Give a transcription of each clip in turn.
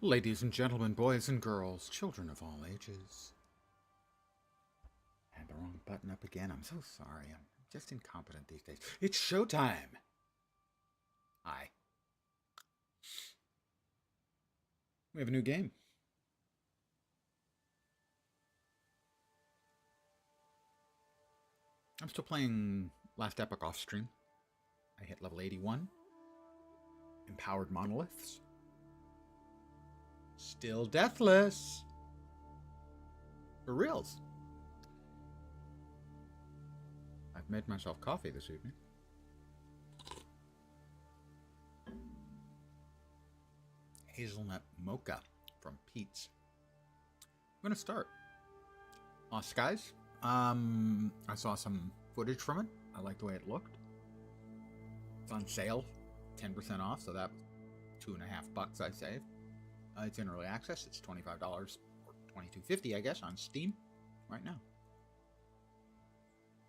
Ladies and gentlemen, boys and girls, children of all ages. I had the wrong button up again. I'm so sorry. I'm just incompetent these days. It's showtime! Hi. We have a new game. I'm still playing Last Epoch off stream. I hit level 81. Empowered monoliths. Still deathless. For reals. I've made myself coffee this evening. Hazelnut mocha from Pete's. I'm going to start. Lost Skies. I saw some footage from it. I like the way it looked. It's on sale, 10% off, so that was $2.50 I saved. It's in early access. It's $25 or $22.50, I guess, on Steam right now.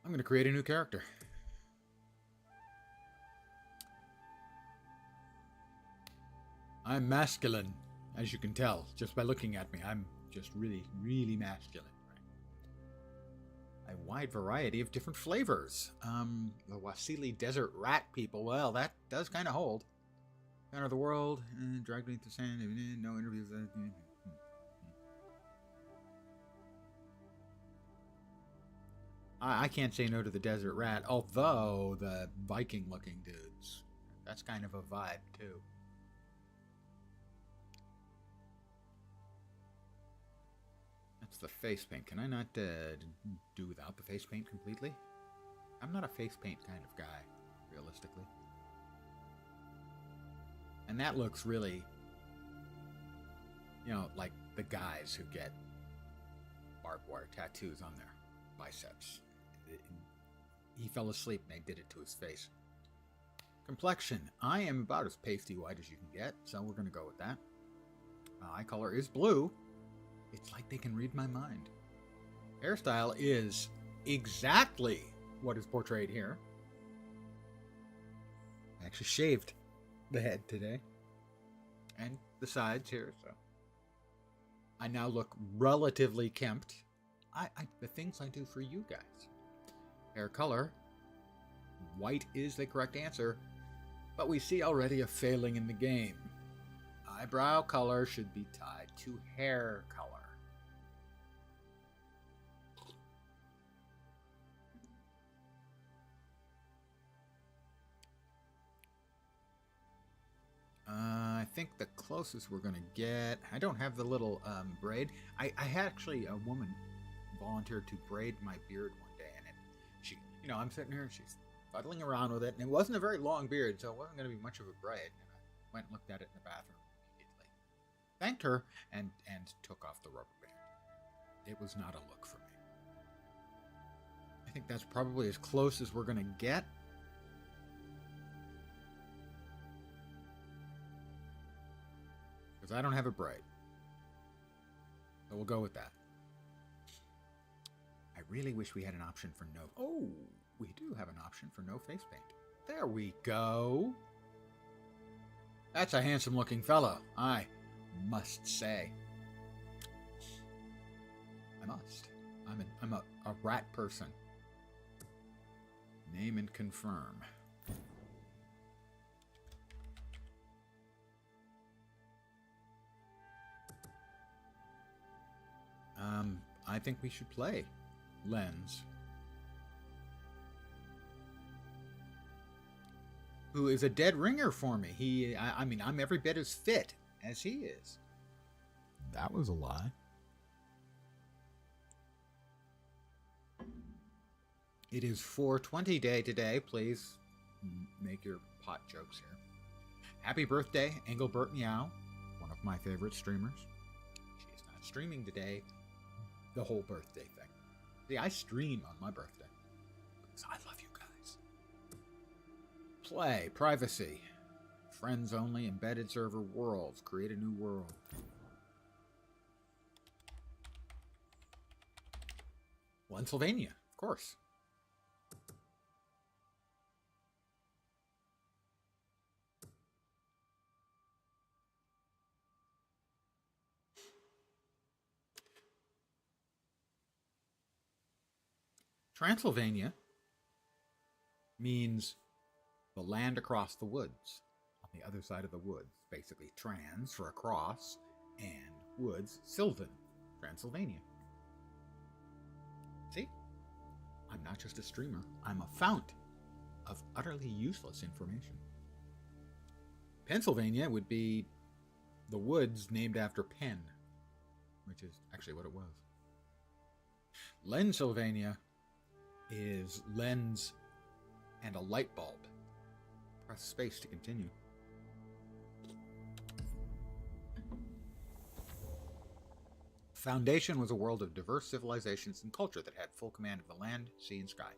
I'm going to create a new character. I'm masculine, as you can tell, just by looking at me. I'm just really, really masculine. A wide variety of different flavors. The Wasili Desert Rat people, well, that does kind of hold. Center of the world, dragged beneath the sand, no interviews. I can't say no to the Desert Rat, although the Viking-looking dudes, that's kind of a vibe, too. That's the face paint. Can I not do without the face paint completely? I'm not a face paint kind of guy, realistically. And that looks really, you know, like the guys who get barbed wire tattoos on their biceps. He fell asleep and they did it to his face. Complexion. I am about as pasty white as you can get, so we're going to go with that. Eye color is blue. It's like they can read my mind. Hairstyle is exactly what is portrayed here. I actually shaved the head today. And the sides here, so. I now look relatively kempt. The things I do for you guys. Hair color. White is the correct answer. But we see already a failing in the game. Eyebrow color should be tied to hair color. I think the closest we're going to get... I don't have the little braid. I had actually a woman volunteered to braid my beard one day. And she, you know, I'm sitting here and she's fuddling around with it. And it wasn't a very long beard, so it wasn't going to be much of a braid. And I went and looked at it in the bathroom immediately. Thanked her and took off the rubber band. It was not a look for me. I think that's probably as close as we're going to get. Because I don't have a braid. So we'll go with that. I really wish we had an option for no... Oh, we do have an option for no face paint. There we go. That's a handsome looking fellow, I must say. I must. I'm a rat person. Name and confirm. I think we should play Lens, who is a dead ringer for me. I mean, I'm every bit as fit as he is. That was a lie. It is 420 day today. Please make your pot jokes here. Happy birthday, Engelbert Meow, one of my favorite streamers. She's not streaming today. The whole birthday thing. See, I stream on my birthday. Because I love you guys. Play. Privacy. Friends only. Embedded server. Worlds. Create a new world. Pennsylvania. Of course. Transylvania means the land across the woods. On the other side of the woods. Basically, trans for across, and woods, Sylvan, Transylvania. See? I'm not just a streamer. I'm a fount of utterly useless information. Pennsylvania would be the woods named after Penn, which is actually what it was. Lensylvania is lens and a light bulb. Press space to continue. Foundation was a world of diverse civilizations and culture that had full command of the land, sea, and sky.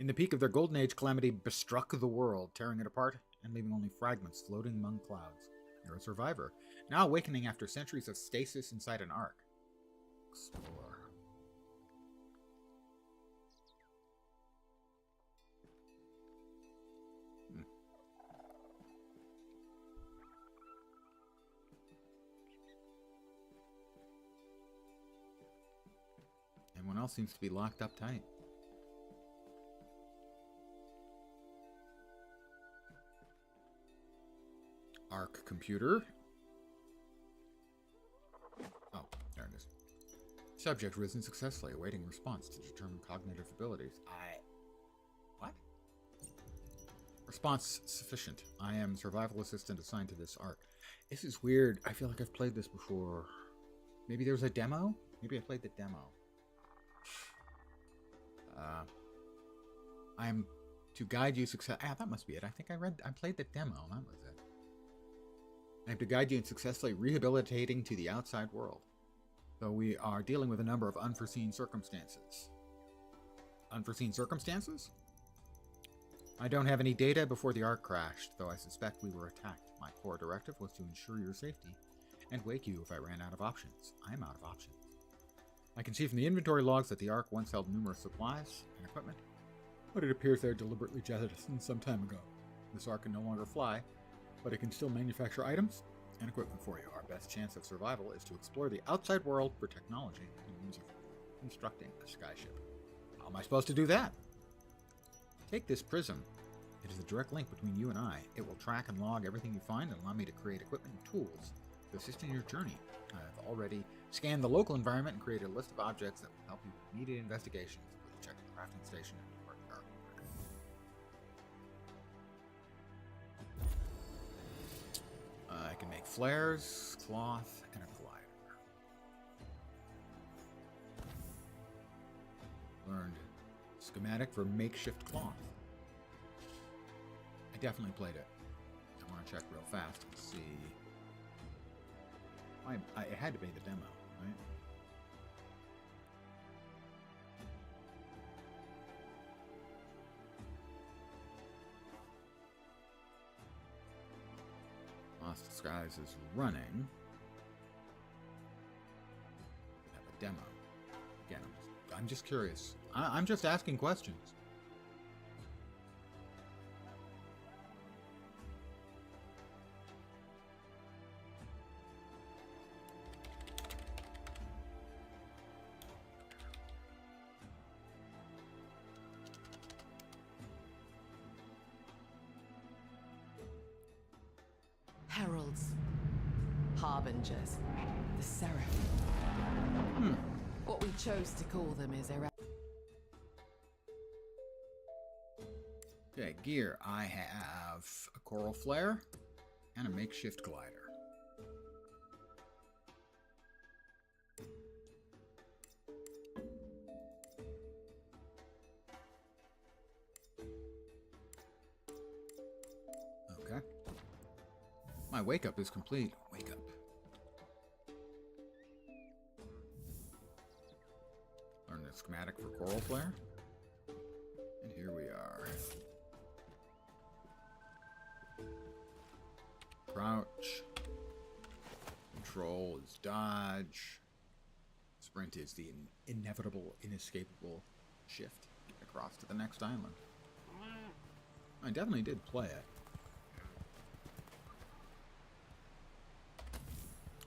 In the peak of their golden age, calamity bestruck the world, tearing it apart and leaving only fragments floating among clouds. You're a survivor, now awakening after centuries of stasis inside an ark. Explore. Everyone else seems to be locked up tight. Arc computer. Oh, there it is. Subject risen successfully, awaiting response to determine cognitive abilities. What? Response sufficient. I am survival assistant assigned to this arc. This is weird. I feel like I've played this before. Maybe there's a demo? Maybe I played the demo. I am to guide you success. That must be it. I think I played the demo. That was it. I have to guide you in successfully rehabilitating to the outside world. Though we are dealing with a number of unforeseen circumstances. Unforeseen circumstances? I don't have any data before the ark crashed, though I suspect we were attacked. My core directive was to ensure your safety and wake you if I ran out of options. I am out of options. I can see from the inventory logs that the ark once held numerous supplies and equipment, but it appears they were deliberately jettisoned some time ago. This ark can no longer fly, but it can still manufacture items and equipment for you. Our best chance of survival is to explore the outside world for technology and means of constructing a skyship. How am I supposed to do that? Take this prism. It is a direct link between you and I. It will track and log everything you find and allow me to create equipment and tools to assist in your journey. I have already scanned the local environment and created a list of objects that will help you with immediate investigations. Please check the crafting station and work there. I can make flares, cloth, and a glider. Learned schematic for makeshift cloth. I definitely played it. I want to check real fast and see. It had to be the demo, right? Lost Skies is running. We have a demo. Again, I'm just curious. I'm just asking questions. Heralds, harbingers, the seraphim. What we chose to call them is Okay, gear. I have a coral flare and a makeshift glider. Okay. My wake up is complete. Wake up. Learn the schematic for coral flare. And here we are. Crouch. Control is dodge. Sprint is the inevitable, inescapable shift across to the next island. I definitely did play it.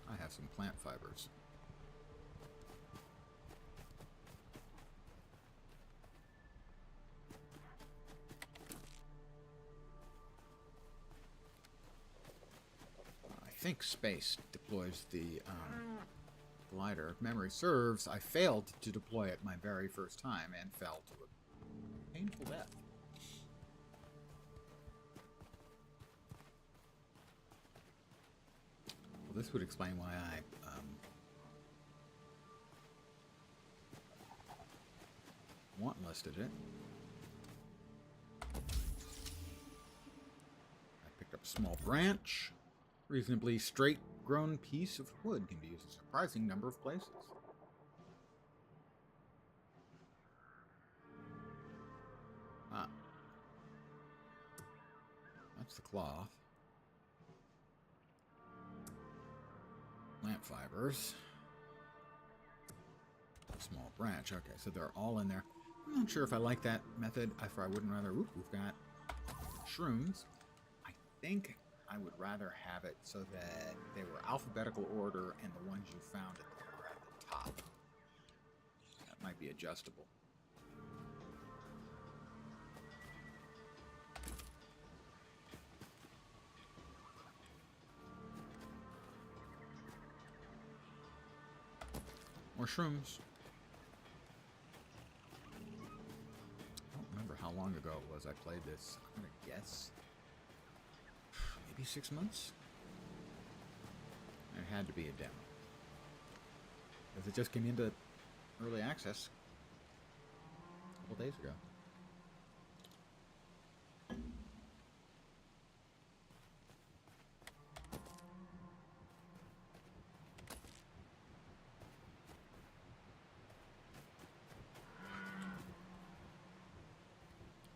I have some plant fibers. think space deploys the glider. If memory serves, I failed to deploy it my very first time and fell to a painful death. Well, this would explain why I want-listed it. I picked up a small branch. Reasonably straight-grown piece of wood can be used in a surprising number of places. Ah. That's the cloth. Lamp fibers. A small branch. Okay, so they're all in there. I'm not sure if I like that method. If I wouldn't rather... Ooh, we've got shrooms. I think I would rather have it so that they were alphabetical order and the ones you found at the top. That might be adjustable. More shrooms. I don't remember how long ago it was I played this. I'm going to guess maybe 6 months? It had to be a demo. Because it just came into early access a couple days ago.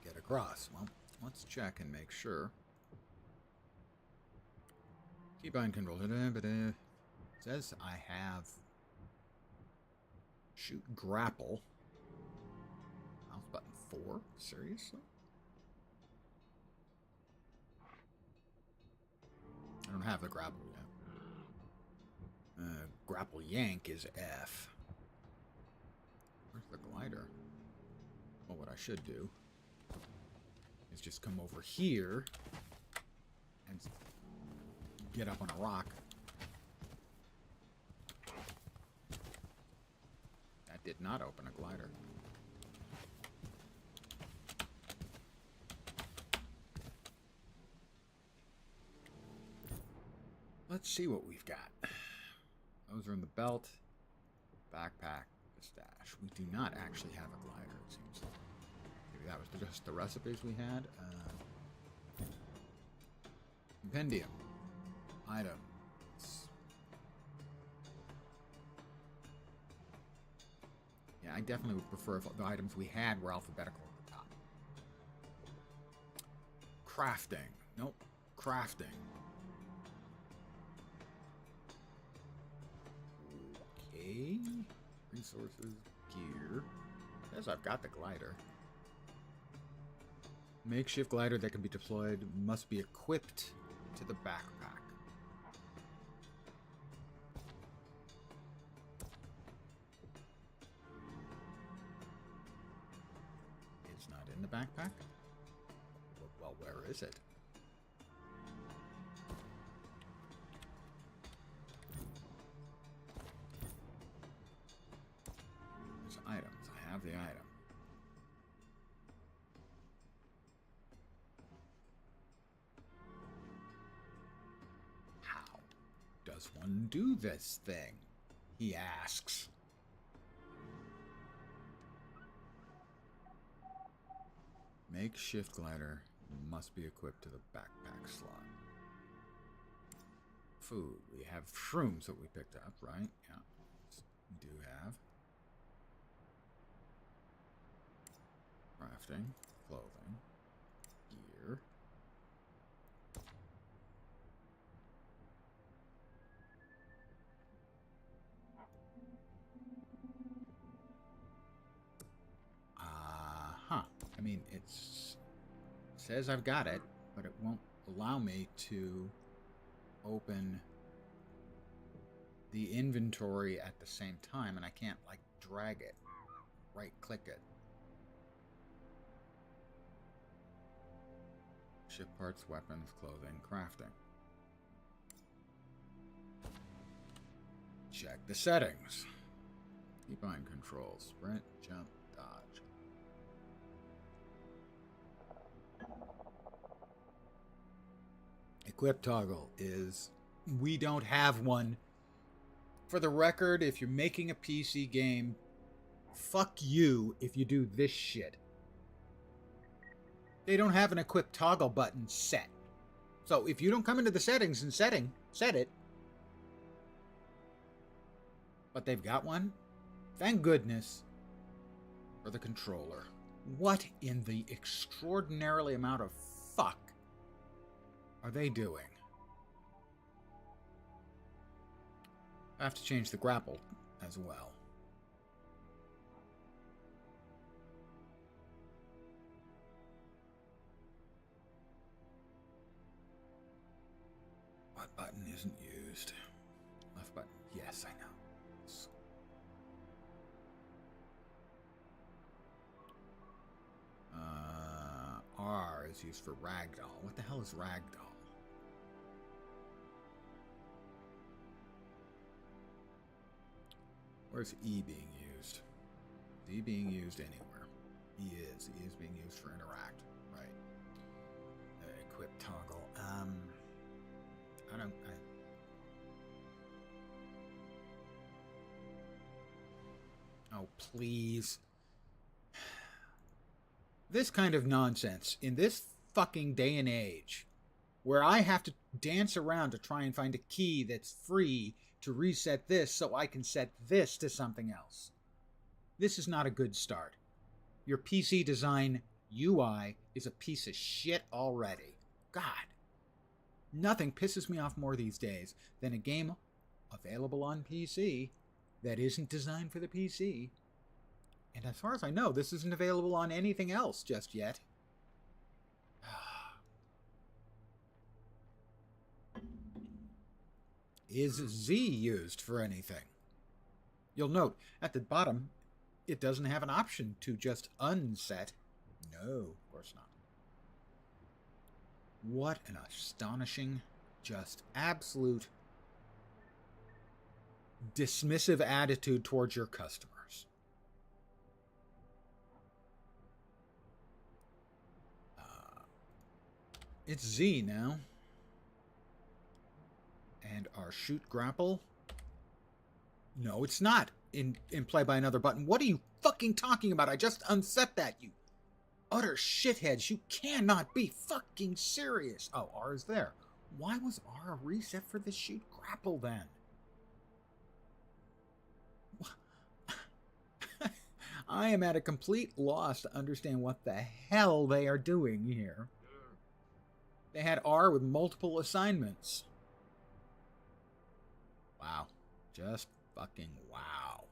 Get across. Well, let's check and make sure. Keybind control. It says I have shoot grapple. Mouse button 4? Seriously? I don't have the grapple yet. Grapple yank is F. Where's the glider? Well, what I should do is just come over here and get up on a rock. That did not open a glider. Let's see what we've got. Those are in the belt, backpack, the stash. We do not actually have a glider, it seems like. Maybe that was just the recipes we had. Compendium. Items. Yeah, I definitely would prefer if the items we had were alphabetical at the top. Crafting. Nope. Crafting. Okay. Resources. Gear. Says I've got the glider. Makeshift glider that can be deployed must be equipped to the backpack. It's not in the backpack? Well, where is it? There's items. I have the item. How does one do this thing? He asks. Makeshift glider must be equipped to the backpack slot. Food. We have shrooms that we picked up, right? Yeah. We do have. Crafting. Clothing. Gear. I mean, it says I've got it, but it won't allow me to open the inventory at the same time, and I can't, like, drag it, right-click it. Ship parts, weapons, clothing, crafting. check the settings. Keybind controls. Sprint, jump, dodge. Equip toggle is... We don't have one. For the record, if you're making a PC game, fuck you if you do this shit. They don't have an equip toggle button set. So if you don't come into the settings and set it. But they've got one. Thank goodness for the controller. What in the extraordinarily amount of fuck are they doing? I have to change the grapple as well. What button isn't used? Left button. Yes, I know. R is used for ragdoll. What the hell is ragdoll? Where's E being used? Is E being used anywhere? E is. E is being used for interact. Right. Equip toggle. Oh, please. This kind of nonsense in this fucking day and age where I have to dance around to try and find a key that's free to reset this so I can set this to something else. This is not a good start. Your PC design UI is a piece of shit already. God. Nothing pisses me off more these days than a game available on PC that isn't designed for the PC. And as far as I know, this isn't available on anything else just yet. Is Z used for anything? You'll note at the bottom, it doesn't have an option to just unset. No, of course not. What an astonishing, just absolute dismissive attitude towards your customers. It's Z now. And our shoot grapple. No, it's not in play by another button. What are you fucking talking about? I just unset that, you utter shitheads. You cannot be fucking serious. Oh, R is there. Why was R a reset for the shoot grapple then? I am at a complete loss to understand what the hell they are doing here. They had R with multiple assignments. Wow. Just fucking wow.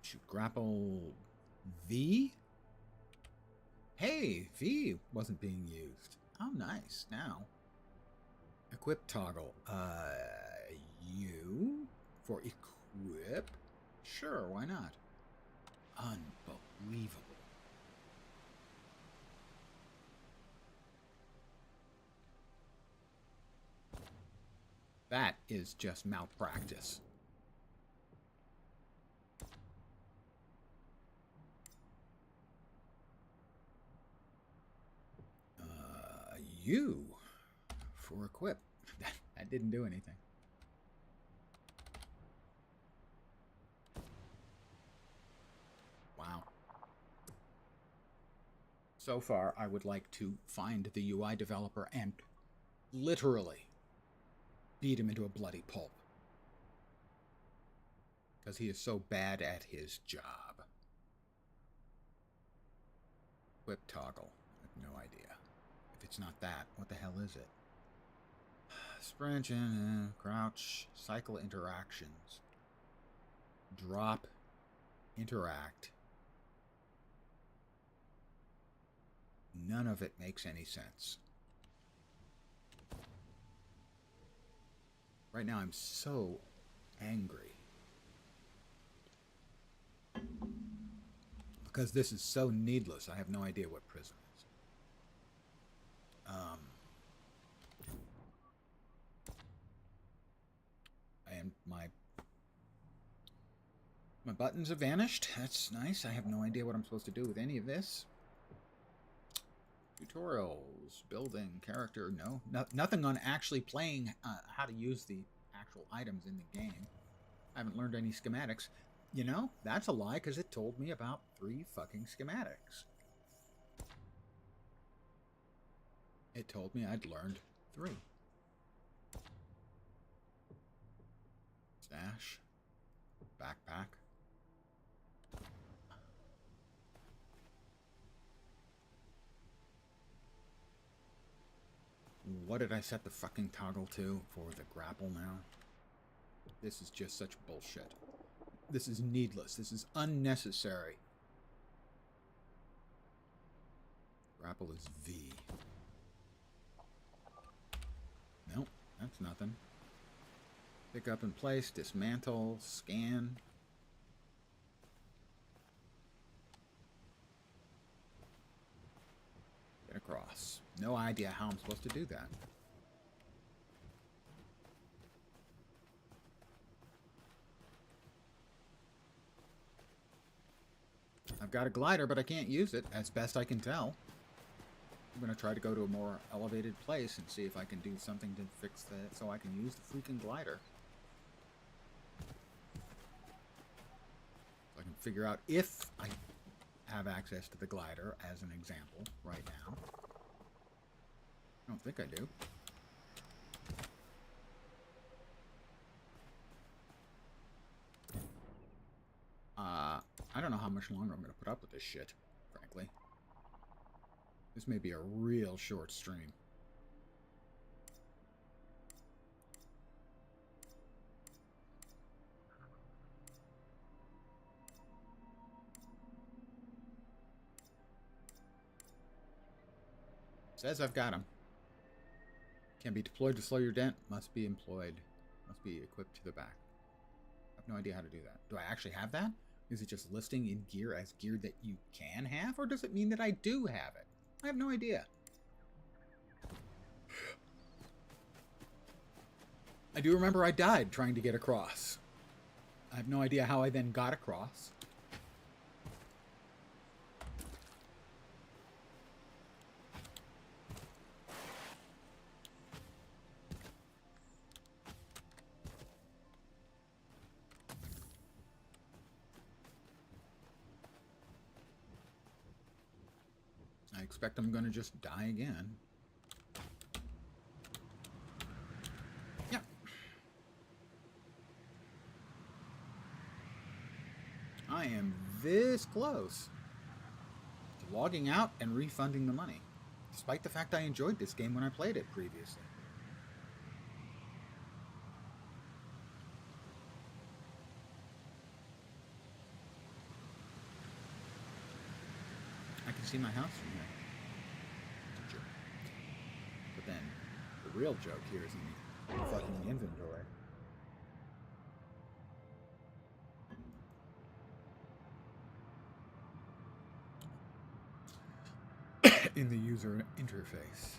Shoot grapple V? Hey, V wasn't being used. Oh, nice. Now. Equip toggle. U for equip? Sure, why not? Unbelievable. That is just malpractice. U for equip. That didn't do anything. Wow. So far, I would like to find the UI developer and literally beat him into a bloody pulp. Because he is so bad at his job. Whip toggle. I have no idea. If it's not that, what the hell is it? Sprint, crouch, cycle interactions. Drop, interact. None of it makes any sense. Right now I'm so angry. Because this is so needless, I have no idea what prison is. My buttons have vanished. That's nice. I have no idea what I'm supposed to do with any of this. Tutorials, building, character, nothing on actually playing how to use the actual items in the game. I haven't learned any schematics. You know, that's a lie because it told me about 3 fucking schematics. It told me I'd learned 3. Stash. Backpack. What did I set the fucking toggle to for the grapple now? This is just such bullshit. This is needless. This is unnecessary. Grapple is V. Nope, that's nothing. Pick up and place, dismantle, scan. Get across. No idea how I'm supposed to do that. I've got a glider, but I can't use it, as best I can tell. I'm going to try to go to a more elevated place and see if I can do something to fix that so I can use the freaking glider. So I can figure out if I have access to the glider, as an example, right now. I don't think I do. I don't know how much longer I'm going to put up with this shit, frankly. This may be a real short stream. Says I've got him. Can be deployed to slow your dent. Must be employed. Must be equipped to the back. I have no idea how to do that. Do I actually have that? Is it just listing in gear as gear that you can have? Or does it mean that I do have it? I have no idea. I do remember I died trying to get across. I have no idea how I then got across. I expect I'm going to just die again. Yeah. I am this close to logging out and refunding the money, despite the fact I enjoyed this game when I played it previously. I can see my house from here. But then, the real joke here is in the fucking inventory. In the user interface.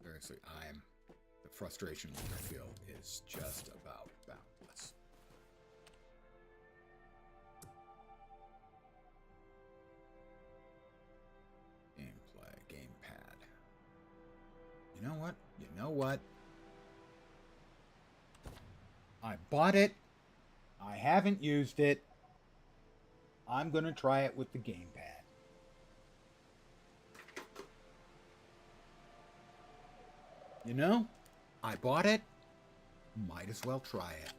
Seriously, the frustration I feel is just about boundless. Gameplay, gamepad. You know what? You know what? I bought it. I haven't used it. I'm going to try it with the gamepad. You know, I bought it. Might as well try it.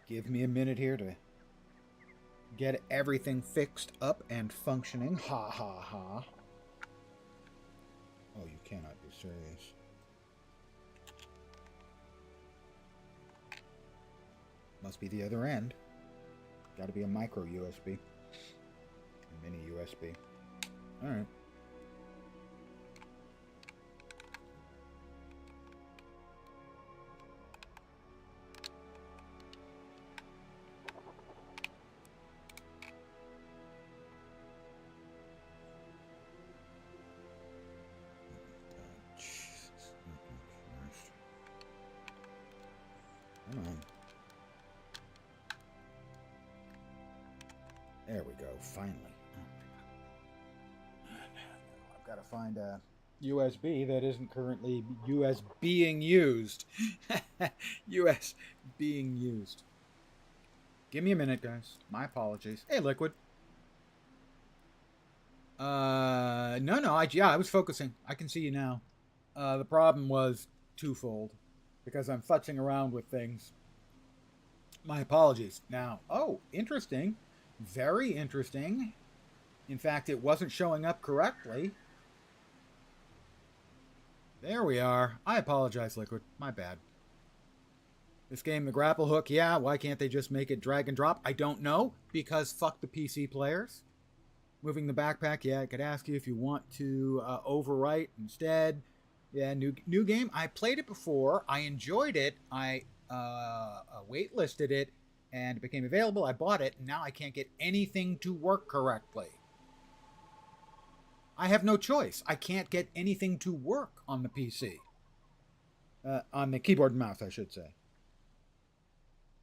Give me a minute here to get everything fixed up and functioning. Ha ha ha. Oh, you cannot be serious. Must be the other end. Got to be a micro USB. A mini USB. Alright. Come on. There we go. Finally. I've got to find a USB that isn't currently US being used. US being used. Give me a minute, guys. My apologies. Hey, Liquid. No, I was focusing. I can see you now. The problem was twofold because I'm futzing around with things. My apologies. Now, oh, interesting. Very interesting. In fact, it wasn't showing up correctly. There we are. I apologize, Liquid. My bad. This game, the grapple hook, yeah, why can't they just make it drag and drop? I don't know, because fuck the PC players. Moving the backpack, yeah, I could ask you if you want to overwrite instead. Yeah, new game. I played it before. I enjoyed it. I waitlisted it, and it became available. I bought it, and now I can't get anything to work correctly. I have no choice. I can't get anything to work on the PC. On the keyboard and mouse, I should say.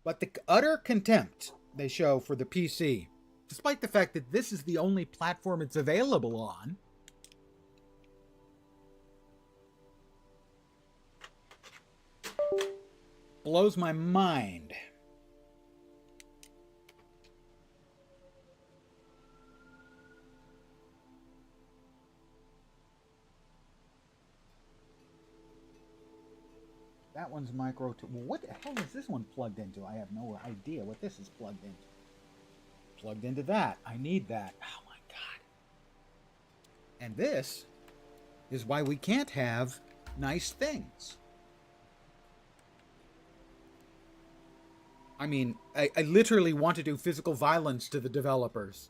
But the utter contempt they show for the PC, despite the fact that this is the only platform it's available on, blows my mind. That one's micro. Well, what the hell is this one plugged into? I have no idea what this is plugged into. Plugged into that. I need that. Oh my god. And this is why we can't have nice things. I mean, I literally want to do physical violence to the developers.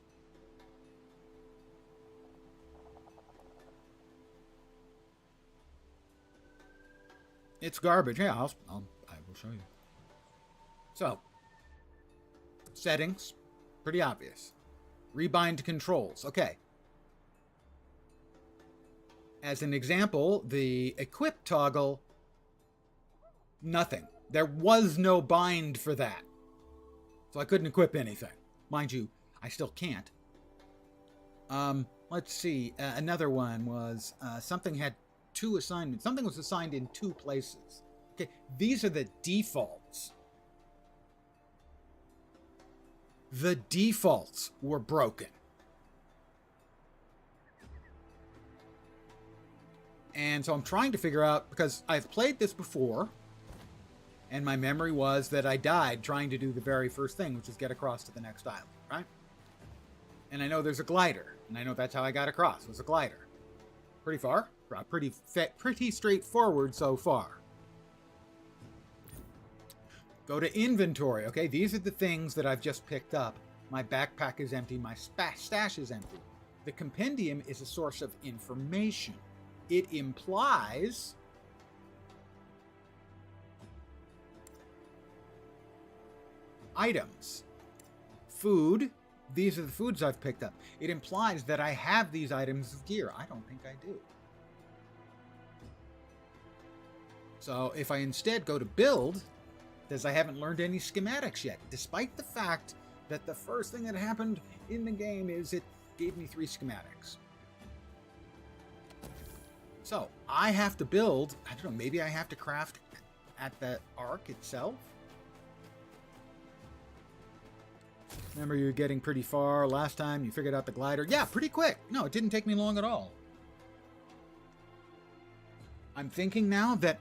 It's garbage. Yeah, I will show you. So, settings, pretty obvious. Rebind controls. Okay. As an example, the equip toggle, nothing. There was no bind for that. So I couldn't equip anything. Mind you, I still can't. Let's see. Another one was something had 2 assignments. Something was assigned in 2 places. Okay, these are the defaults. The defaults were broken. And so I'm trying to figure out, because I've played this before, and my memory was that I died trying to do the very first thing, which is get across to the next island, right? And I know there's a glider, and I know that's how I got across, was a glider. Pretty far. Pretty straightforward so far. Go to inventory. Okay, these are the things that I've just picked up. My backpack is empty. My stash is empty. The compendium is a source of information. It implies items. Food. These are the foods I've picked up. It implies that I have these items of gear. I don't think I do. So if I instead go to build, because I haven't learned any schematics yet, despite the fact that the first thing that happened in the game is it gave me 3 schematics. So I have to build, I don't know, maybe I have to craft at the arc itself? Remember, you're getting pretty far last time. You figured out the glider. Yeah, pretty quick. No, it didn't take me long at all. I'm thinking now that...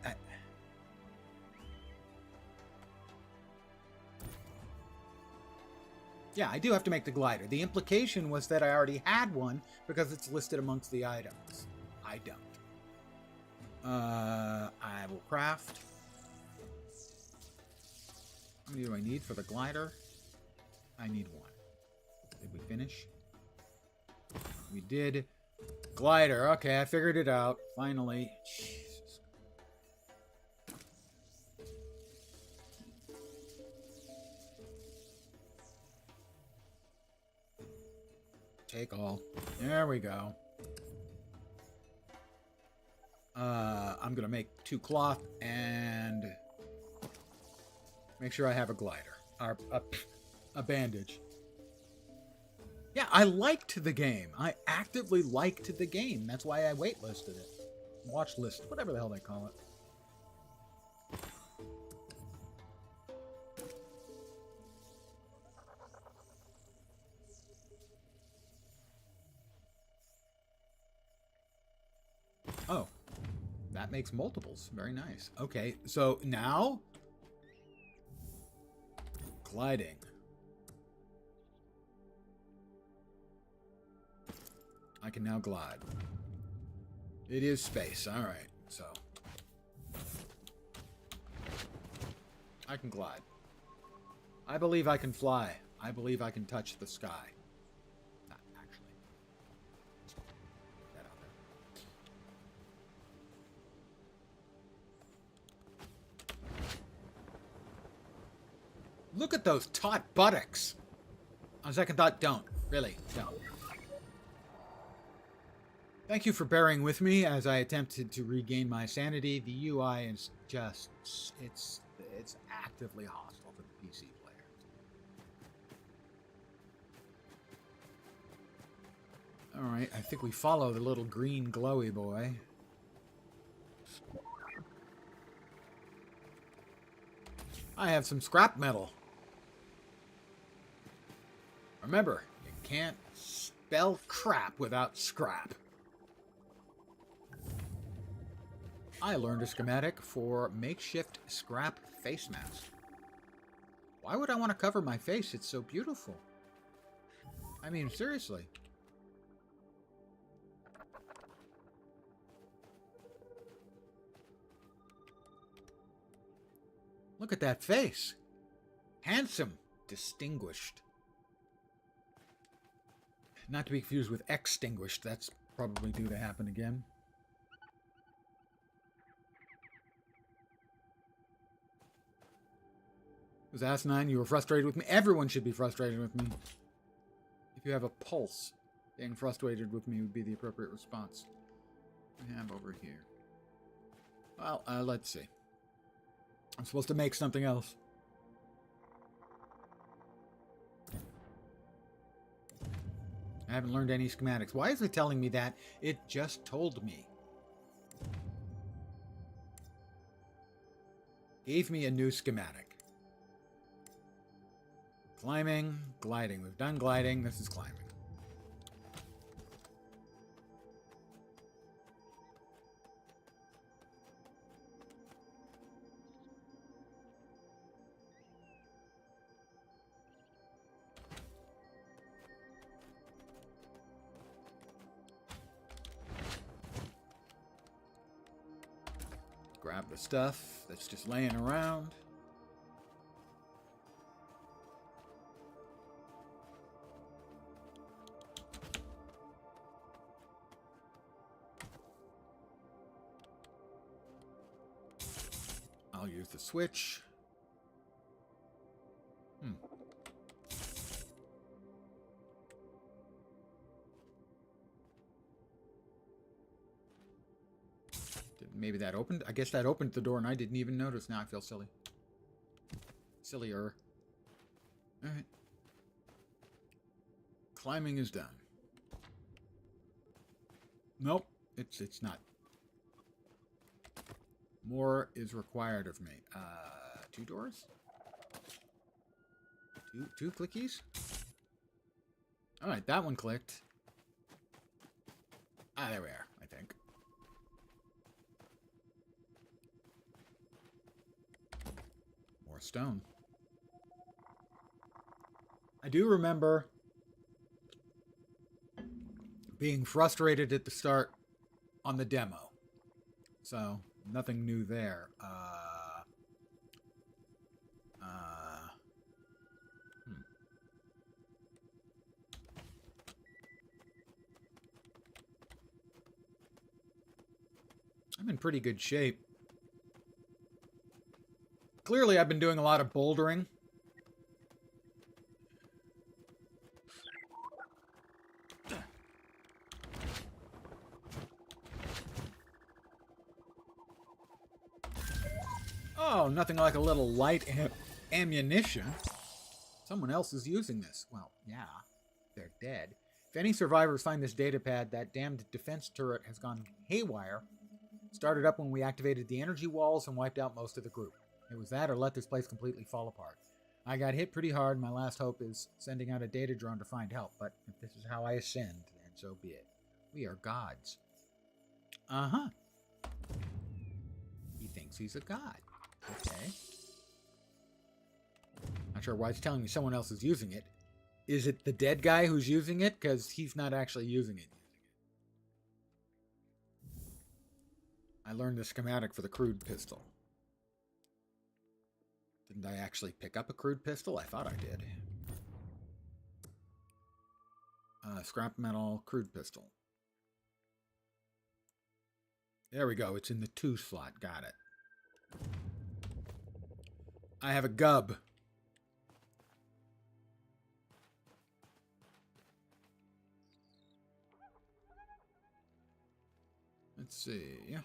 yeah, I do have to make the glider. The implication was that I already had one because it's listed amongst the items. I don't. I will craft. How many do I need for the glider? I need 1. Did we finish? We did. Glider. Okay, I figured it out. Finally. Jesus. Take all. There we go. I'm going to make 2 cloth and Make sure I have a glider. Or a bandage. Yeah, I liked the game. I actively liked the game. That's why I waitlisted it. Watch list, whatever the hell they call it. Oh, that makes multiples. Very nice. Okay, so now gliding. I can now glide. It is space. All right, so I can glide. I believe I can fly. I believe I can touch the sky. Not actually. Put that out there. Look at those taut buttocks. On second thought, don't. Really, don't. Thank you for bearing with me as I attempted to regain my sanity. The UI is just, it's actively hostile to the PC player. Alright, I think we follow the little green glowy boy. I have some scrap metal. Remember, you can't spell crap without scrap. I learned a schematic for makeshift scrap face mask. Why would I want to cover my face? It's so beautiful. I mean, seriously. Look at that face. Handsome. Distinguished. Not to be confused with extinguished. That's probably due to happen again. It was asinine. You were frustrated with me. Everyone should be frustrated with me. If you have a pulse, being frustrated with me would be the appropriate response. We have over here. Well, let's see. I'm supposed to make something else. I haven't learned any schematics. Why is it telling me that? It just told me. Gave me a new schematic. Climbing, gliding. We've done gliding. This is climbing. Grab the stuff that's just laying around. I'll use the switch. Maybe that opened. I guess that opened the door and I didn't even notice. Now I feel silly. Sillier. Alright. Climbing is done. Nope. It's not. More is required of me. 2 doors? Two clickies? Alright, that one clicked. Ah, there we are, I think. More stone. I do remember being frustrated at the start on the demo. So, nothing new there. I'm in pretty good shape. Clearly, I've been doing a lot of bouldering. Oh, nothing like a little light ammunition. Someone else is using this. Well, yeah, they're dead. If any survivors find this data pad, that damned defense turret has gone haywire. Started up when we activated the energy walls and wiped out most of the group. It was that or let this place completely fall apart. I got hit pretty hard. My last hope is sending out a data drone to find help, but if this is how I ascend, then so be it. We are gods. Uh-huh. He thinks he's a god. Okay. Not sure why it's telling me someone else is using it. Is it the dead guy who's using it? Because he's not actually using it. I learned the schematic for the crude pistol. Didn't I actually pick up a crude pistol? I thought I did. Scrap metal crude pistol. There we go. It's in the 2 slot. Got it. I have a gub. Let's see. Yeah.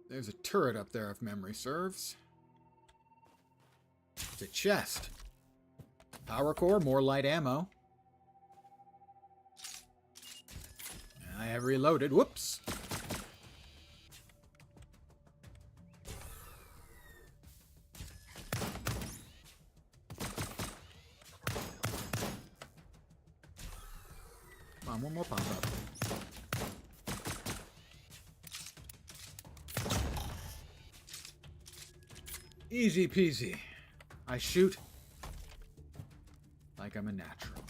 There's a turret up there if memory serves. It's a chest. Power core, more light ammo. I have reloaded. Whoops. Come on, one more pop-up. Easy peasy. I shoot like I'm a natural.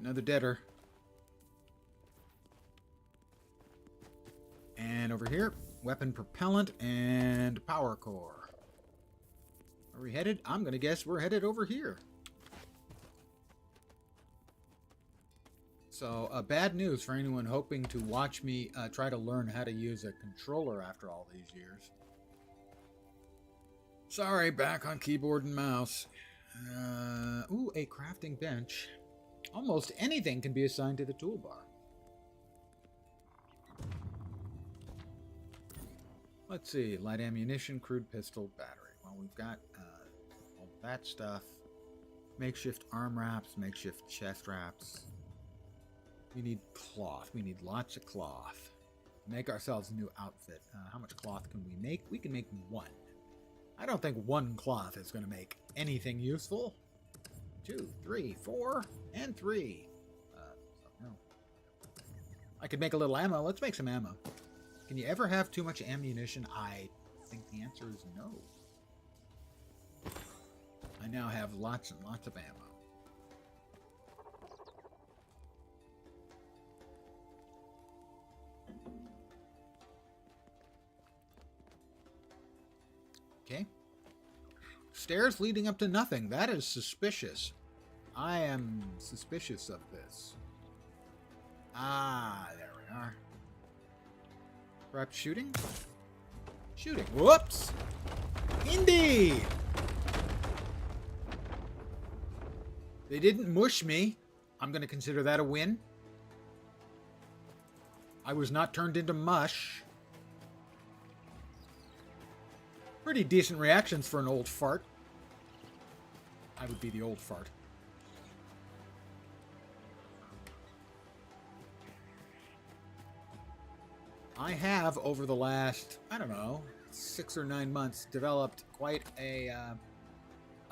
Another deader. And over here, weapon propellant and power core. Are we headed? I'm going to guess we're headed over here. So, bad news for anyone hoping to watch me try to learn how to use a controller after all these years. Sorry, back on keyboard and mouse. Ooh, a crafting bench. Almost anything can be assigned to the toolbar. Let's see, light ammunition, crude pistol, battery. Well, we've got all that stuff. Makeshift arm wraps, makeshift chest wraps. We need cloth. We need lots of cloth. Make ourselves a new outfit. How much cloth can we make? We can make 1. I don't think 1 cloth is going to make anything useful. 2, 3, 4, and 3. No. I could make a little ammo. Let's make some ammo. Can you ever have too much ammunition? I think the answer is no. I now have lots and lots of ammo. Okay. Stairs leading up to nothing. That is suspicious. I am suspicious of this. Ah, there we are. Perhaps shooting? Shooting. Whoops! Indeed! They didn't mush me. I'm going to consider that a win. I was not turned into mush. Pretty decent reactions for an old fart. I would be the old fart. I have, over the last, I don't know, 6 or 9 months, developed quite a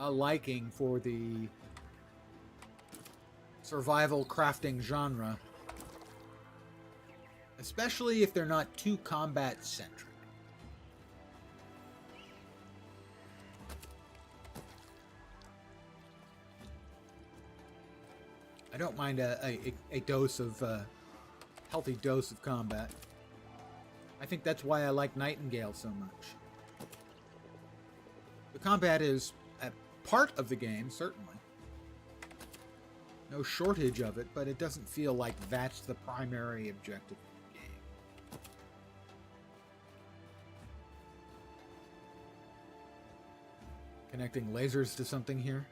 liking for the survival crafting genre. Especially if they're not too combat-centric. I don't mind a dose of, healthy dose of combat. I think that's why I like Nightingale so much. The combat is a part of the game, certainly. No shortage of it, but it doesn't feel like that's the primary objective of the game. connecting lasers to something here.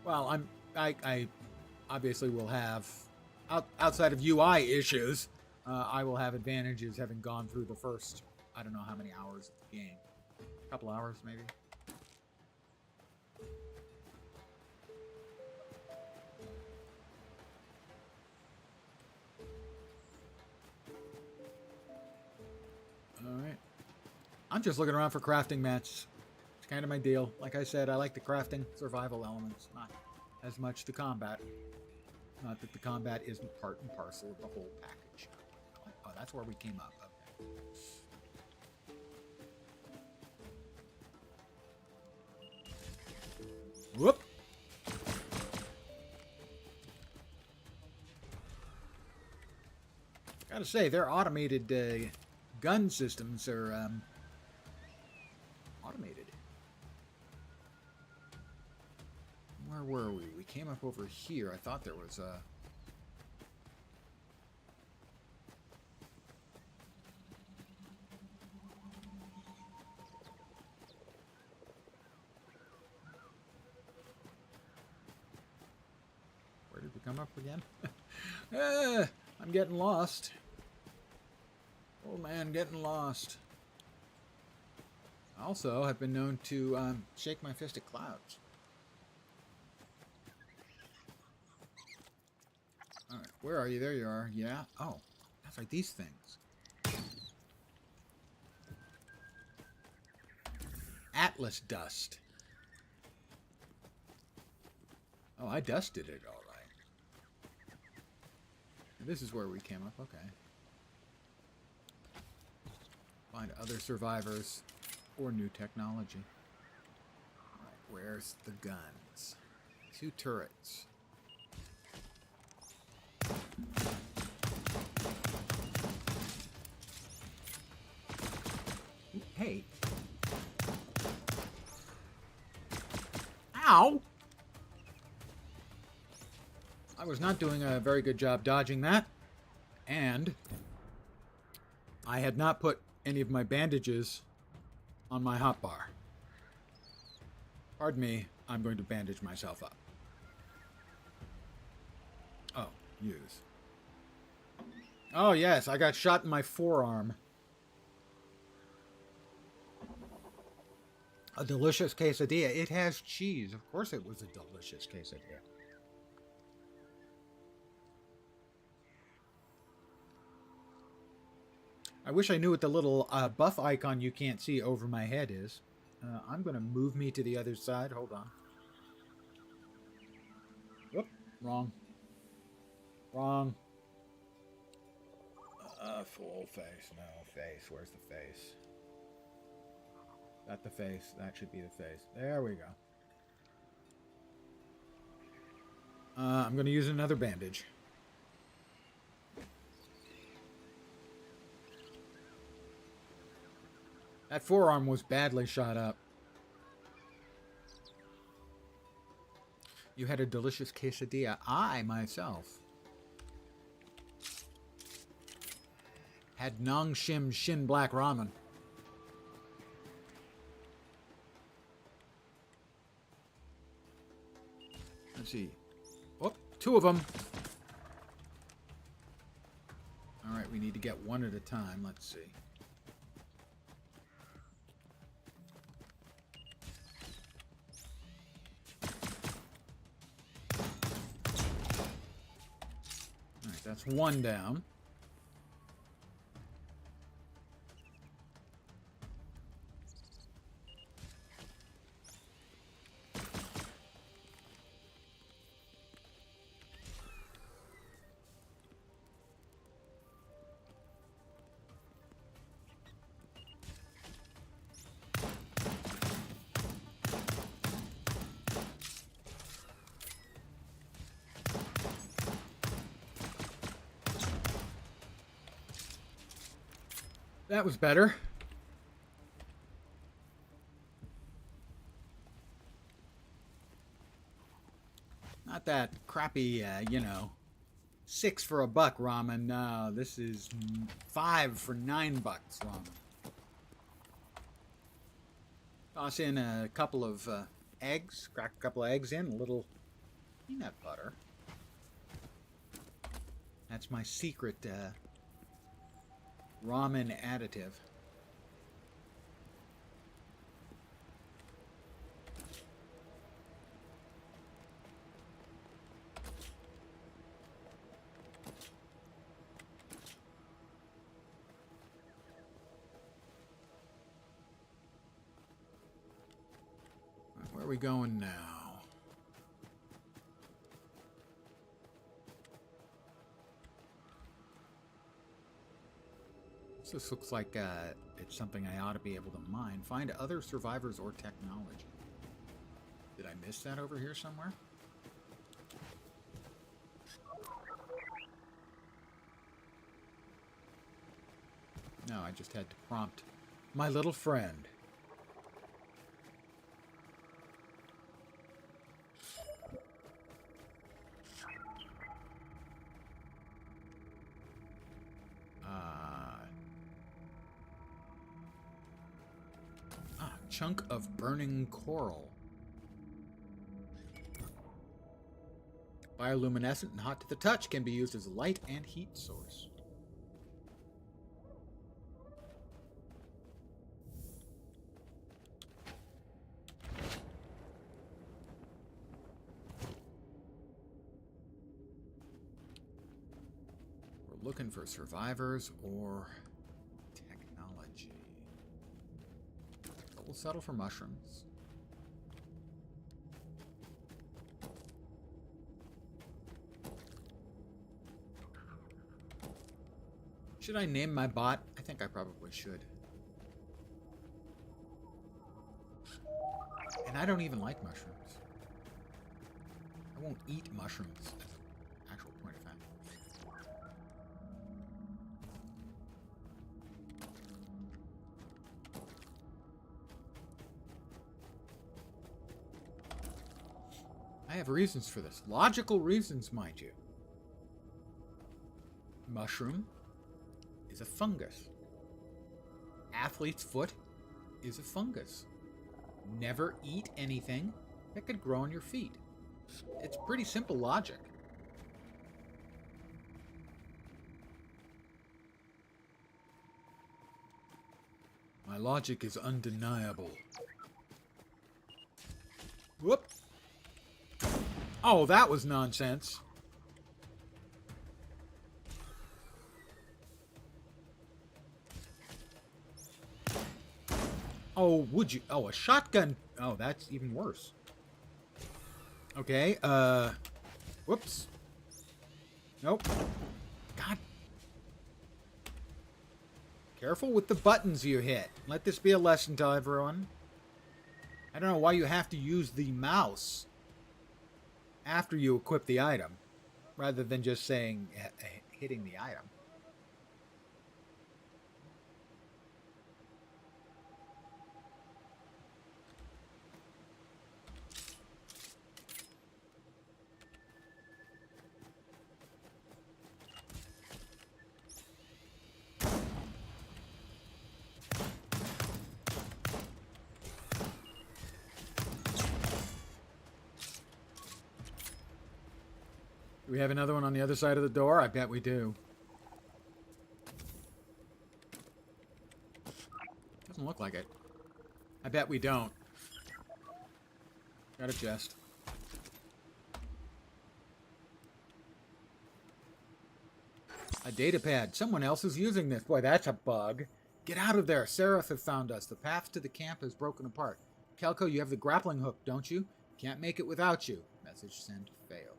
Well, I obviously will have, outside of UI issues, I will have advantages having gone through the first, I don't know how many hours of the game. A couple hours, maybe. Alright. I'm just looking around for crafting mats. It's kind of my deal. Like I said, I like the crafting survival elements, not as much the combat. Not that the combat isn't part and parcel of the whole package. Oh, that's where we came up. Okay. Whoop! Gotta say, their automated gun systems are automated. Where were we? We came up over here. I thought there was a... Where did we come up again? I'm getting lost. Old man getting lost. Also, I've been known to shake my fist at clouds. Alright, where are you? There you are. Yeah. Oh, that's right, these things. Atlas dust. Oh, I dusted it, alright. This is where we came up, okay. Find other survivors or new technology. Alright, where's the guns? 2 turrets. Hey. Ow! I was not doing a very good job dodging that. And I had not put any of my bandages on my hotbar. Pardon me, I'm going to bandage myself up. Oh, use. Oh yes, I got shot in my forearm. A delicious quesadilla. It has cheese. Of course it was a delicious quesadilla. I wish I knew what the little buff icon you can't see over my head is. I'm going to move me to the other side. Hold on. Whoop. Wrong. Wrong. Full face. No, face. Where's the face? Got the face. That should be the face. There we go. I'm going to use another bandage. That forearm was badly shot up. You had a delicious quesadilla. I, myself, had Nong Shim Shin Black Ramen. Let's see. Oh, 2 of them. All right, we need to get one at a time. Let's see. All right, that's 1 down. That was better. Not that crappy, you know, 6 for $1 ramen. No, this is 5 for $9 ramen. Toss in a couple of eggs, crack a couple of eggs in, a little peanut butter. That's my secret ramen additive. Where are we going now? This looks like it's something I ought to be able to mine. Find other survivors or technology. Did I miss that over here somewhere? No, I just had to prompt my little friend. Chunk of burning coral. Bioluminescent and hot to the touch, can be used as a light and heat source. We're looking for survivors or technology. We'll settle for mushrooms. Should I name my bot? I think I probably should. And I don't even like mushrooms. I won't eat mushrooms as an actual point of fact. I have reasons for this. Logical reasons, mind you. Mushroom is a fungus. Athlete's foot is a fungus. Never eat anything that could grow on your feet. It's pretty simple logic. My logic is undeniable. Whoop! Oh, that was nonsense. Oh, would you? Oh, a shotgun. Oh, that's even worse. Okay, whoops. Nope. God. Careful with the buttons you hit. Let this be a lesson to everyone. I don't know why you have to use the mouse after you equip the item, rather than just saying hitting the item. Do we have another one on the other side of the door? I bet we do. Doesn't look like it. I bet we don't. Got a chest. A data pad. Someone else is using this. Boy, that's a bug. Get out of there. Seraph have found us. The path to the camp has broken apart. Kelko, you have the grappling hook, don't you? Can't make it without you. Message sent failed.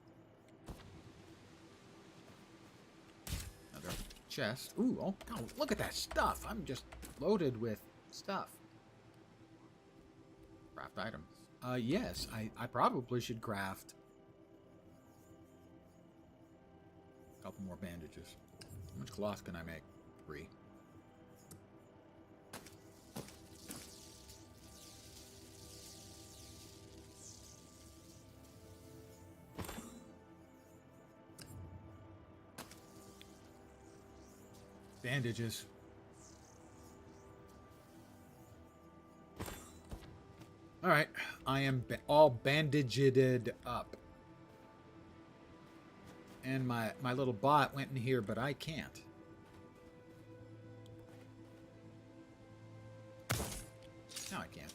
Another chest. Ooh, oh, God, look at that stuff. I'm just loaded with stuff. Craft items. Yes, I probably should craft a couple more bandages. How much cloth can I make? 3. Bandages. Alright, I am all bandaged up. And my little bot went in here, but I can't. No, I can't.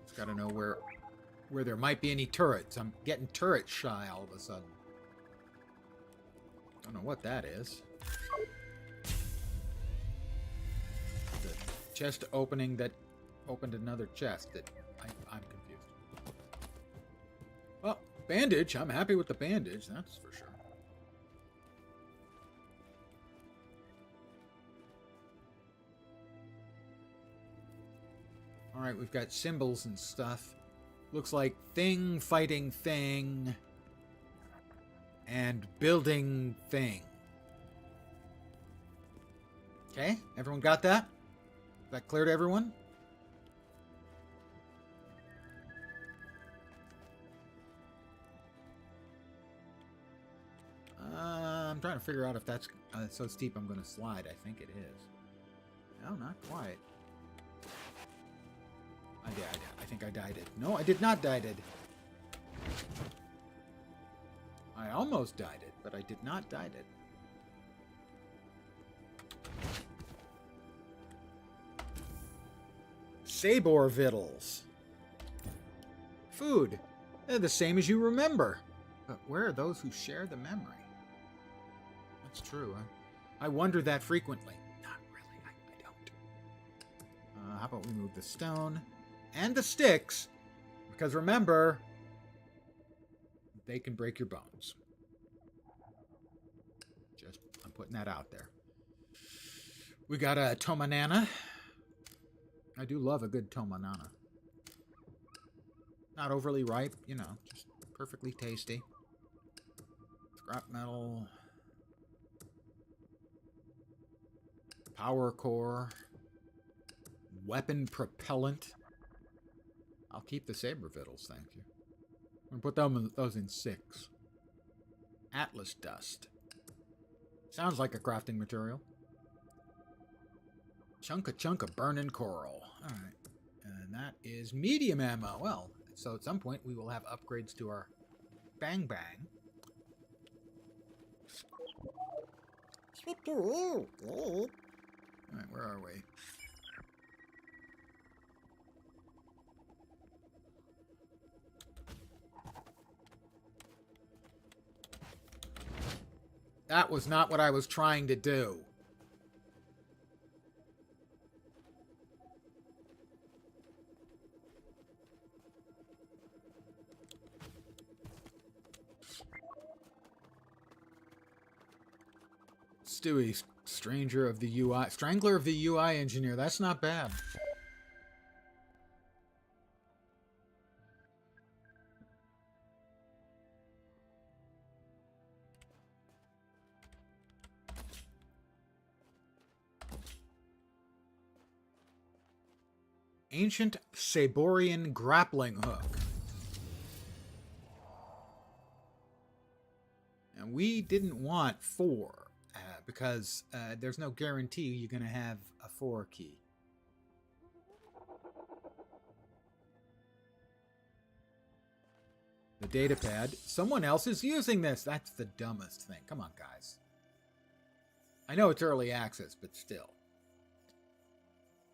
Just gotta know where there might be any turrets. I'm getting turret shy all of a sudden. Don't know what that is. The chest opening that opened another chest. I'm confused. Well, bandage. I'm happy with the bandage, that's for sure. Alright, we've got symbols and stuff. Looks like thing fighting thing and building thing. Okay, everyone got that? Is that clear to everyone? I'm trying to figure out if that's so steep I'm going to slide. I think it is. No, not quite. I think I died it. No, I did not died it. I almost died it, but I did not died it. Sabor Vittles. Food. They're the same as you remember. But where are those who share the memory? That's true. I wonder that frequently. Not really. I don't. How about we move the stone and the sticks? Because remember, they can break your bones. Just, I'm putting that out there. We got a Tomanana. I do love a good Tomanana. Not overly ripe, you know, just perfectly tasty. Scrap metal. Power core. Weapon propellant. I'll keep the saber vittles, thank you. I'm gonna put those in 6. Atlas dust. Sounds like a crafting material. Chunk of burning coral. Alright. And that is medium ammo. Well, so at some point we will have upgrades to our bang bang. Alright, where are we? That was not what I was trying to do. Stewie, Stranger of the UI. Strangler of the UI engineer. That's not bad. Ancient Saborian grappling hook. And we didn't want 4. Because there's no guarantee you're going to have a 4 key. The data pad. Someone else is using this. That's the dumbest thing. Come on, guys. I know it's early access, but still.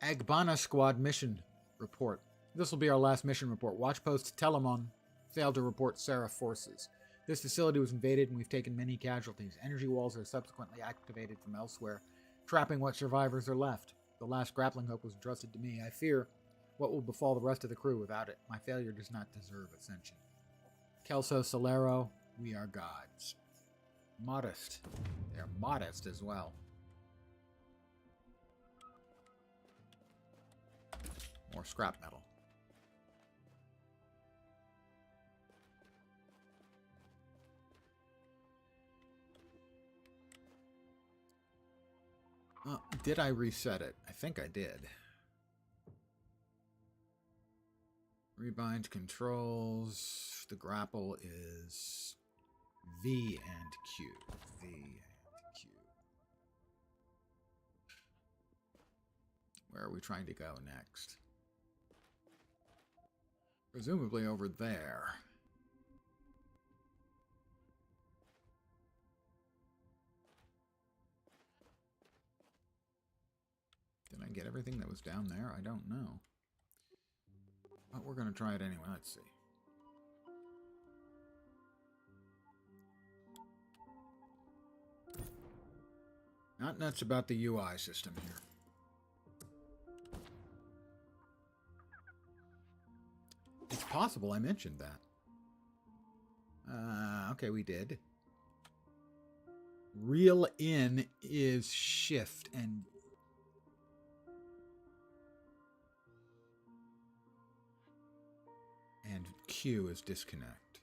Agbana Squad mission report. This will be our last mission report. Watchpost Telemon failed to report Seraph forces. This facility was invaded and we've taken many casualties. Energy walls are subsequently activated from elsewhere, trapping what survivors are left. The last grappling hook was entrusted to me. I fear what will befall the rest of the crew without it. My failure does not deserve ascension. Kelso Solero, we are gods. Modest. They're modest as well. More scrap metal. Did I reset it? I think I did. Rebind controls. The grapple is V and Q. V and Q. Where are we trying to go next? Presumably over there. Did I get everything that was down there? I don't know. But we're going to try it anyway. Let's see. Not nuts about the UI system here. It's possible I mentioned that. Okay, we did. Reel in is shift and Q is disconnect.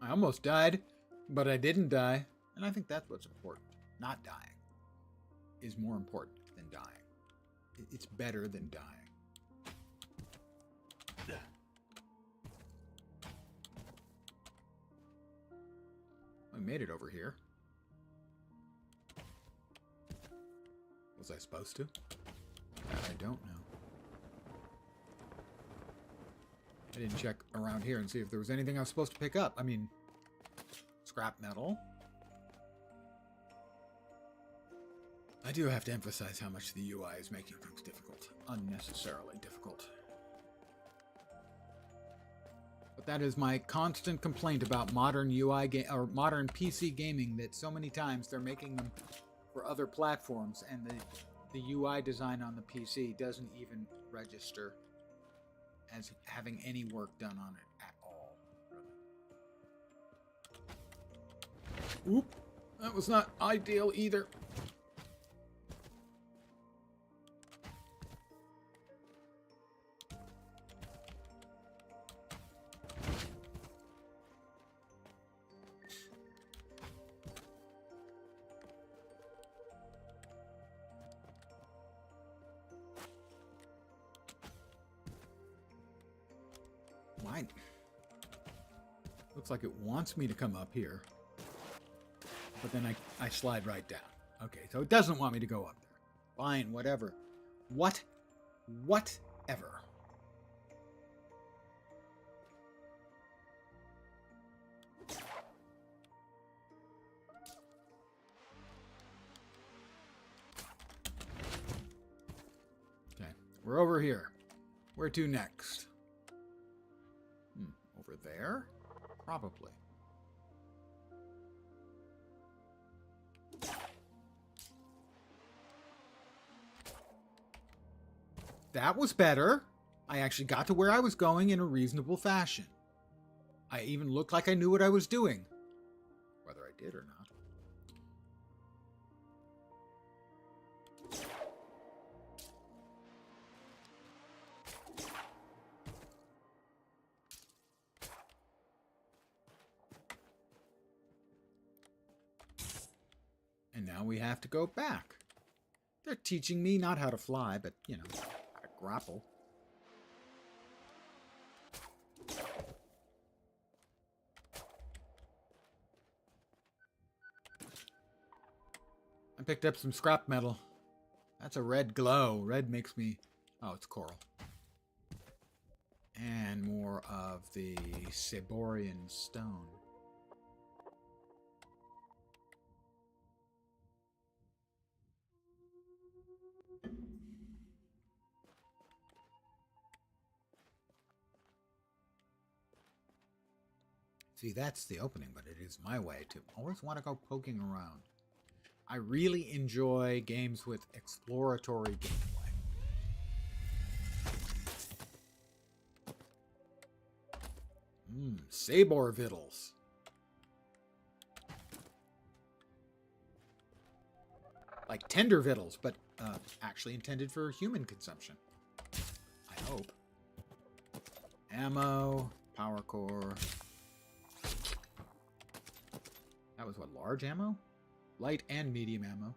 I almost died, but I didn't die. And I think that's what's important. Not dying is more important than dying. It's better than dying. I made it over here. Was I supposed to? That I don't know. I didn't check around here and see if there was anything I was supposed to pick up. I mean, scrap metal. I do have to emphasize how much the UI is making things difficult. Unnecessarily difficult. But that is my constant complaint about modern UI or modern PC gaming, that so many times they're making them for other platforms and the UI design on the PC doesn't even register as having any work done on it at all. Really. Oop, that was not ideal either. Mine. Looks like it wants me to come up here. But then I slide right down. Okay, so it doesn't want me to go up there. Fine, whatever. Whatever. Okay, we're over here. Where to next? Over there? Probably. That was better. I actually got to where I was going in a reasonable fashion. I even looked like I knew what I was doing. Whether I did or not. And now we have to go back. They're teaching me not how to fly, but, you know, how to grapple. I picked up some scrap metal. That's a red glow. Red makes me... Oh, it's coral. And more of the Saborian stone. See, that's the opening, but it is my way to always want to go poking around. I really enjoy games with exploratory gameplay. Sabor vittles. Like tender vittles, but actually intended for human consumption. I hope. Ammo, power core. That was what, large ammo? Light and medium ammo.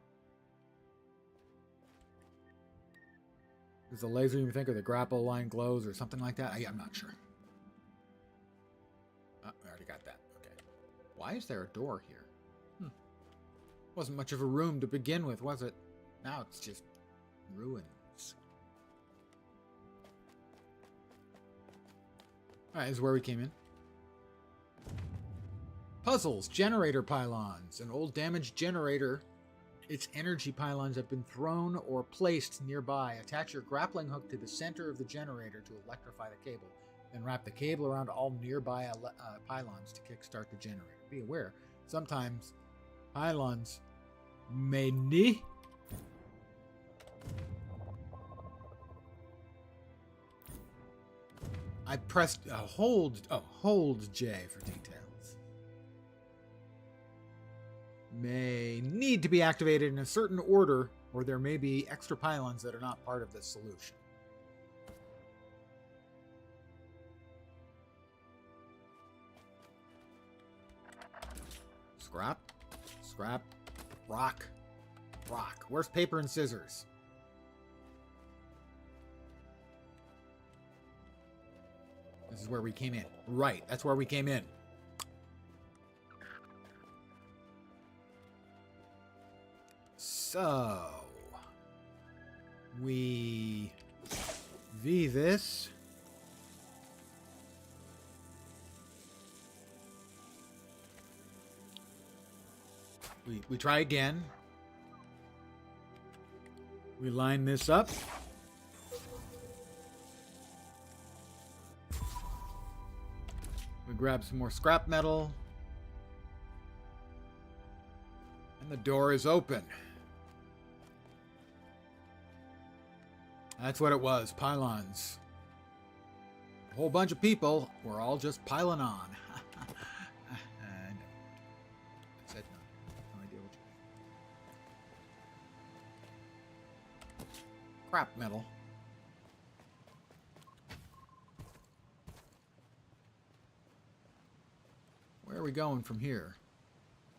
Does the laser even think, or the grapple line glows or something like that? I'm not sure. Why is there a door here? Wasn't much of a room to begin with, was it? Now it's just ruins. Alright, this is where we came in. Puzzles, generator pylons. An old damaged generator. Its energy pylons have been thrown or placed nearby. Attach your grappling hook to the center of the generator to electrify the cable. Then wrap the cable around all nearby pylons to kickstart the generator. Be aware, sometimes pylons may need... I pressed hold J for details. May need to be activated in a certain order, or there may be extra pylons that are not part of the solution. Scrap, scrap, rock, rock. Where's paper and scissors? This is where we came in. Right, that's where we came in. So, we V this. We try again. We line this up. We grab some more scrap metal. And the door is open. That's what it was, pylons. A whole bunch of people were all just piling on. I said no idea what you mean. Crap metal. Where are we going from here?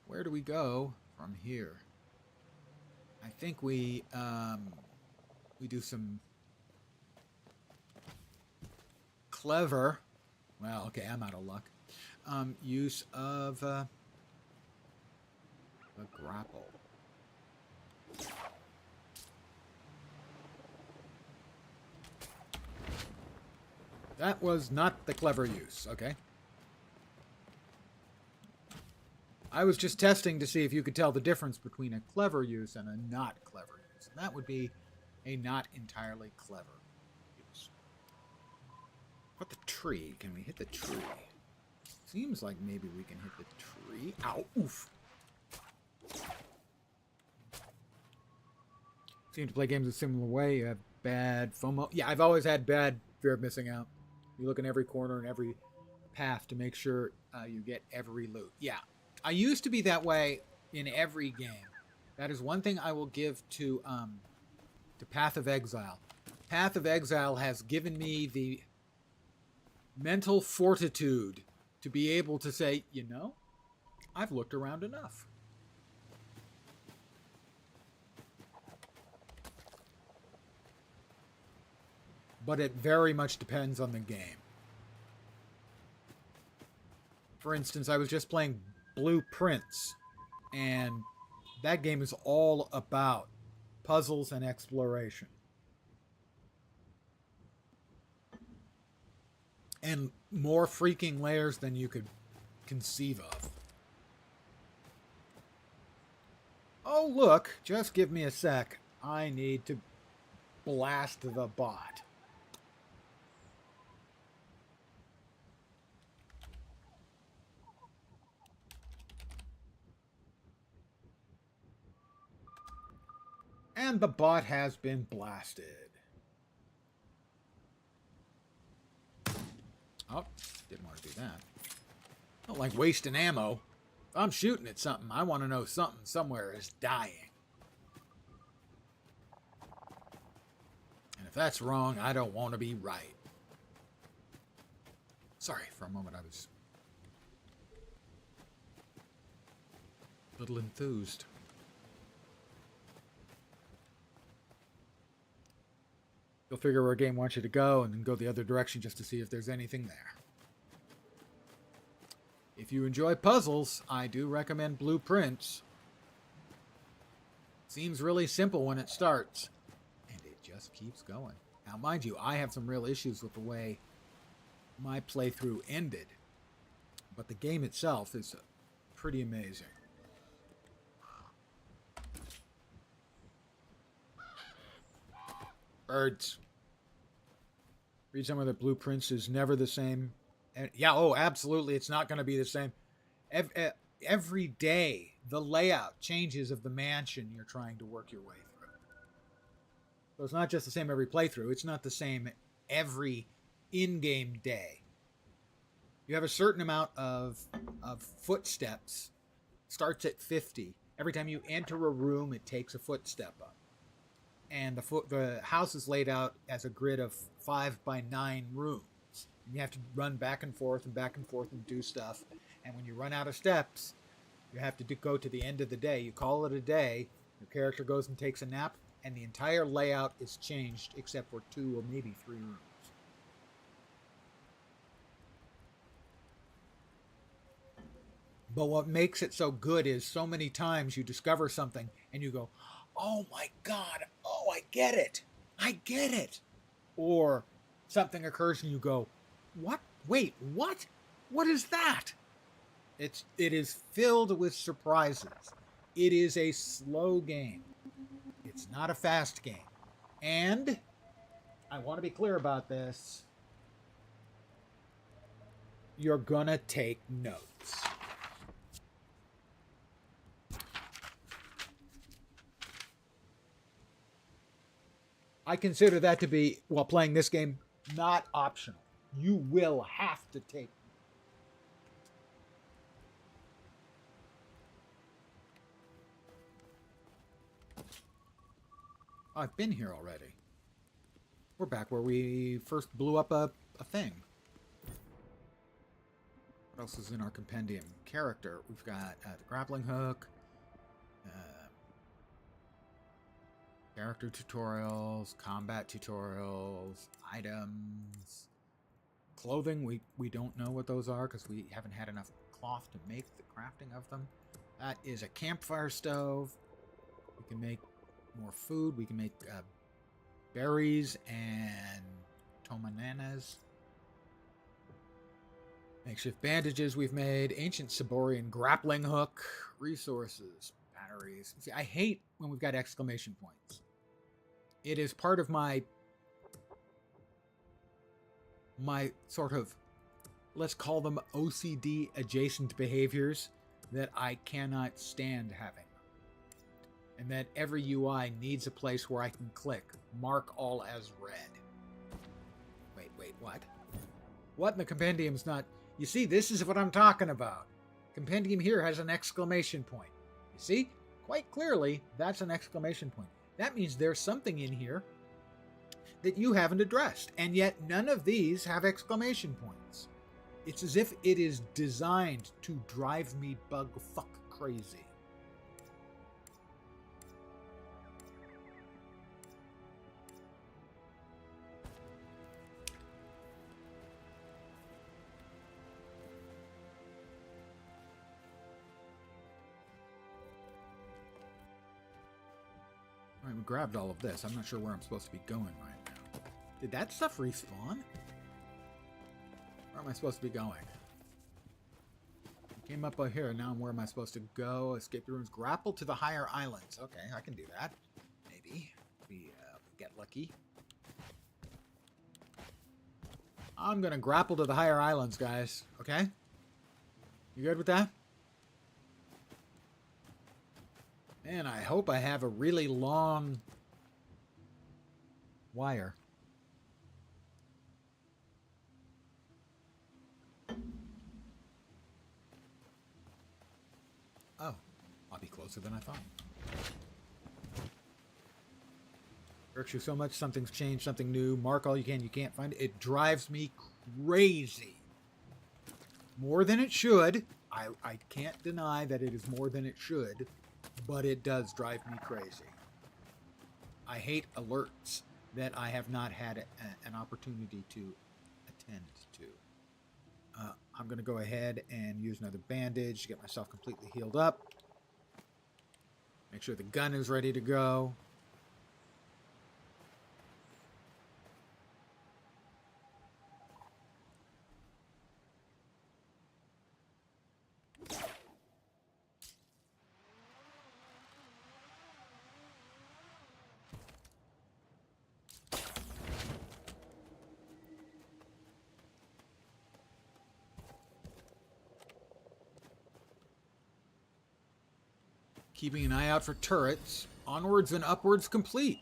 Where do we go from here? I think we do some clever, well, okay, I'm out of luck, use of the grapple. That was not the clever use, okay. I was just testing to see if you could tell the difference between a clever use and a not clever use. And that would be a not entirely clever use. What the tree? Can we hit the tree? Seems like maybe we can hit the tree. Ow, oof. Seem to play games a similar way. You have bad FOMO. Yeah, I've always had bad fear of missing out. You look in every corner and every path to make sure you get every loot. Yeah. I used to be that way in every game. That is one thing I will give to Path of Exile. Path of Exile has given me the mental fortitude to be able to say, you know, I've looked around enough. But it very much depends on the game. For instance, I was just playing Blueprints, and that game is all about puzzles and exploration. And more freaking layers than you could conceive of. Oh, look, just give me a sec. I need to blast the bot. And the bot has been blasted. Oh, didn't want to do that. Don't like wasting ammo. If I'm shooting at something, I want to know something somewhere is dying. And if that's wrong, I don't want to be right. Sorry, for a moment I was a little enthused. You'll figure where a game wants you to go and then go the other direction just to see if there's anything there. If you enjoy puzzles, I do recommend Blueprints. Seems really simple when it starts, and it just keeps going. Now, mind you, I have some real issues with the way my playthrough ended, but the game itself is pretty amazing. Birds. Read some of the Blueprints is never the same. And yeah, oh, absolutely, it's not going to be the same. Every day, the layout changes of the mansion you're trying to work your way through. So it's not just the same every playthrough. It's not the same every in-game day. You have a certain amount of footsteps. Starts at 50. Every time you enter a room, it takes a footstep up. And the house is laid out as a grid of 5 by 9 rooms. And you have to run back and forth and do stuff. And when you run out of steps, you have to go to the end of the day. You call it a day. Your character goes and takes a nap, and the entire layout is changed except for 2 or maybe 3 rooms. But what makes it so good is so many times you discover something and you go, oh my God, oh, I get it. I get it. Or something occurs and you go, what? Wait, what? What is that? It is filled with surprises. It is a slow game. It's not a fast game. And I want to be clear about this. You're gonna take notes. I consider that to be, while playing this game, not optional. You will have to take. I've been here already. We're back where we first blew up a thing. What else is in our compendium? Character. We've got the grappling hook. Character tutorials, combat tutorials, items, clothing. We don't know what those are because we haven't had enough cloth to make the crafting of them. That is a campfire stove. We can make more food. We can make berries and tomananas. Makeshift bandages we've made. Ancient Siborian grappling hook. Resources. Batteries. See, I hate when we've got exclamation points. It is part of my sort of, let's call them OCD adjacent behaviors that I cannot stand having. And that every UI needs a place where I can click mark all as red. Wait, what? What in the compendium's not? You see, this is what I'm talking about. Compendium here has an exclamation point. You see? Quite clearly, that's an exclamation point. That means there's something in here that you haven't addressed, and yet none of these have exclamation points. It's as if it is designed to drive me bug fuck crazy. Alright, we grabbed all of this. I'm not sure where I'm supposed to be going right now. Did that stuff respawn? Where am I supposed to be going? I came up here, now where am I supposed to go? Escape the rooms, grapple to the higher islands. Okay, I can do that. Maybe. We get lucky. I'm gonna grapple to the higher islands, guys. Okay? You good with that? Man, I hope I have a really long wire. Oh, I'll be closer than I thought. Irks you so much, something's changed, something new. Mark all you can, you can't find it. It drives me crazy. More than it should. I can't deny that it is more than it should, but it does drive me crazy. I hate alerts that I have not had an opportunity to attend to. I'm going to go ahead and use another bandage to get myself completely healed up. Make sure the gun is ready to go. Keeping an eye out for turrets. Onwards and upwards complete.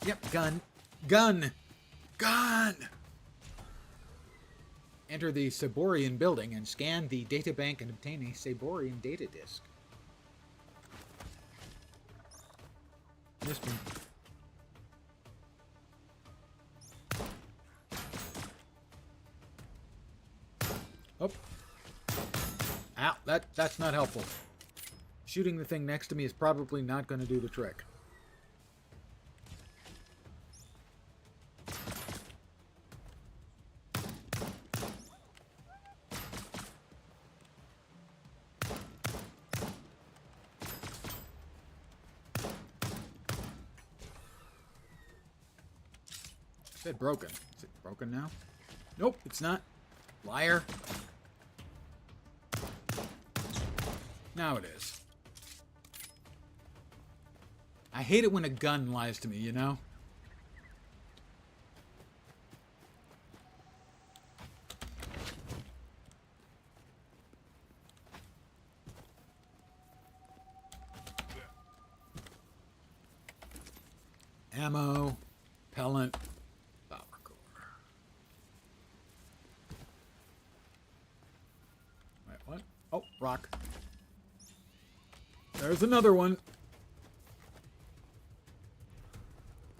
Yep, gun. Gun! Gun! Enter the Saborian building and scan the databank and obtain a Saborian data disk. This one. Oh. Ow, that's not helpful. Shooting the thing next to me is probably not going to do the trick. It said broken. Is it broken now? Nope, it's not. Liar. Now it is. I hate it when a gun lies to me, you know? Ammo, repellent, power core. Wait, what? Oh, rock. There's another one.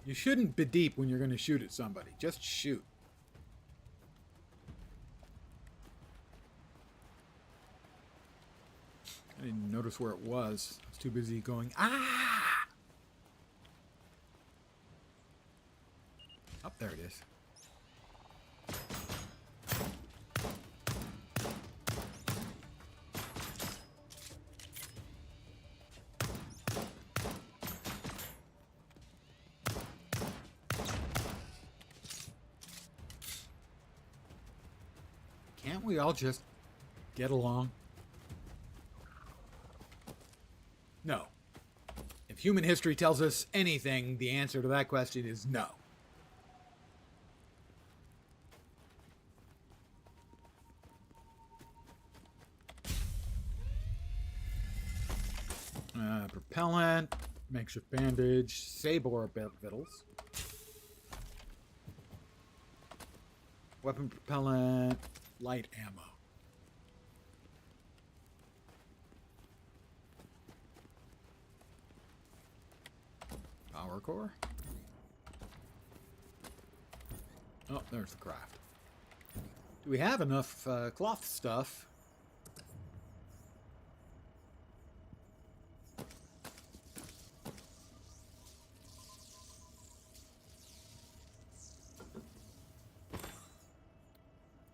You shouldn't be deep when you're going to shoot at somebody. Just shoot. I didn't notice where it was. I was too busy going, ah! Oh, there it is. Can't we all just get along? No. If human history tells us anything, the answer to that question is no. Propellant, makeshift bandage, Sabor vittles. Weapon propellant, light ammo. Power core. Oh, there's the craft. Do we have enough cloth stuff?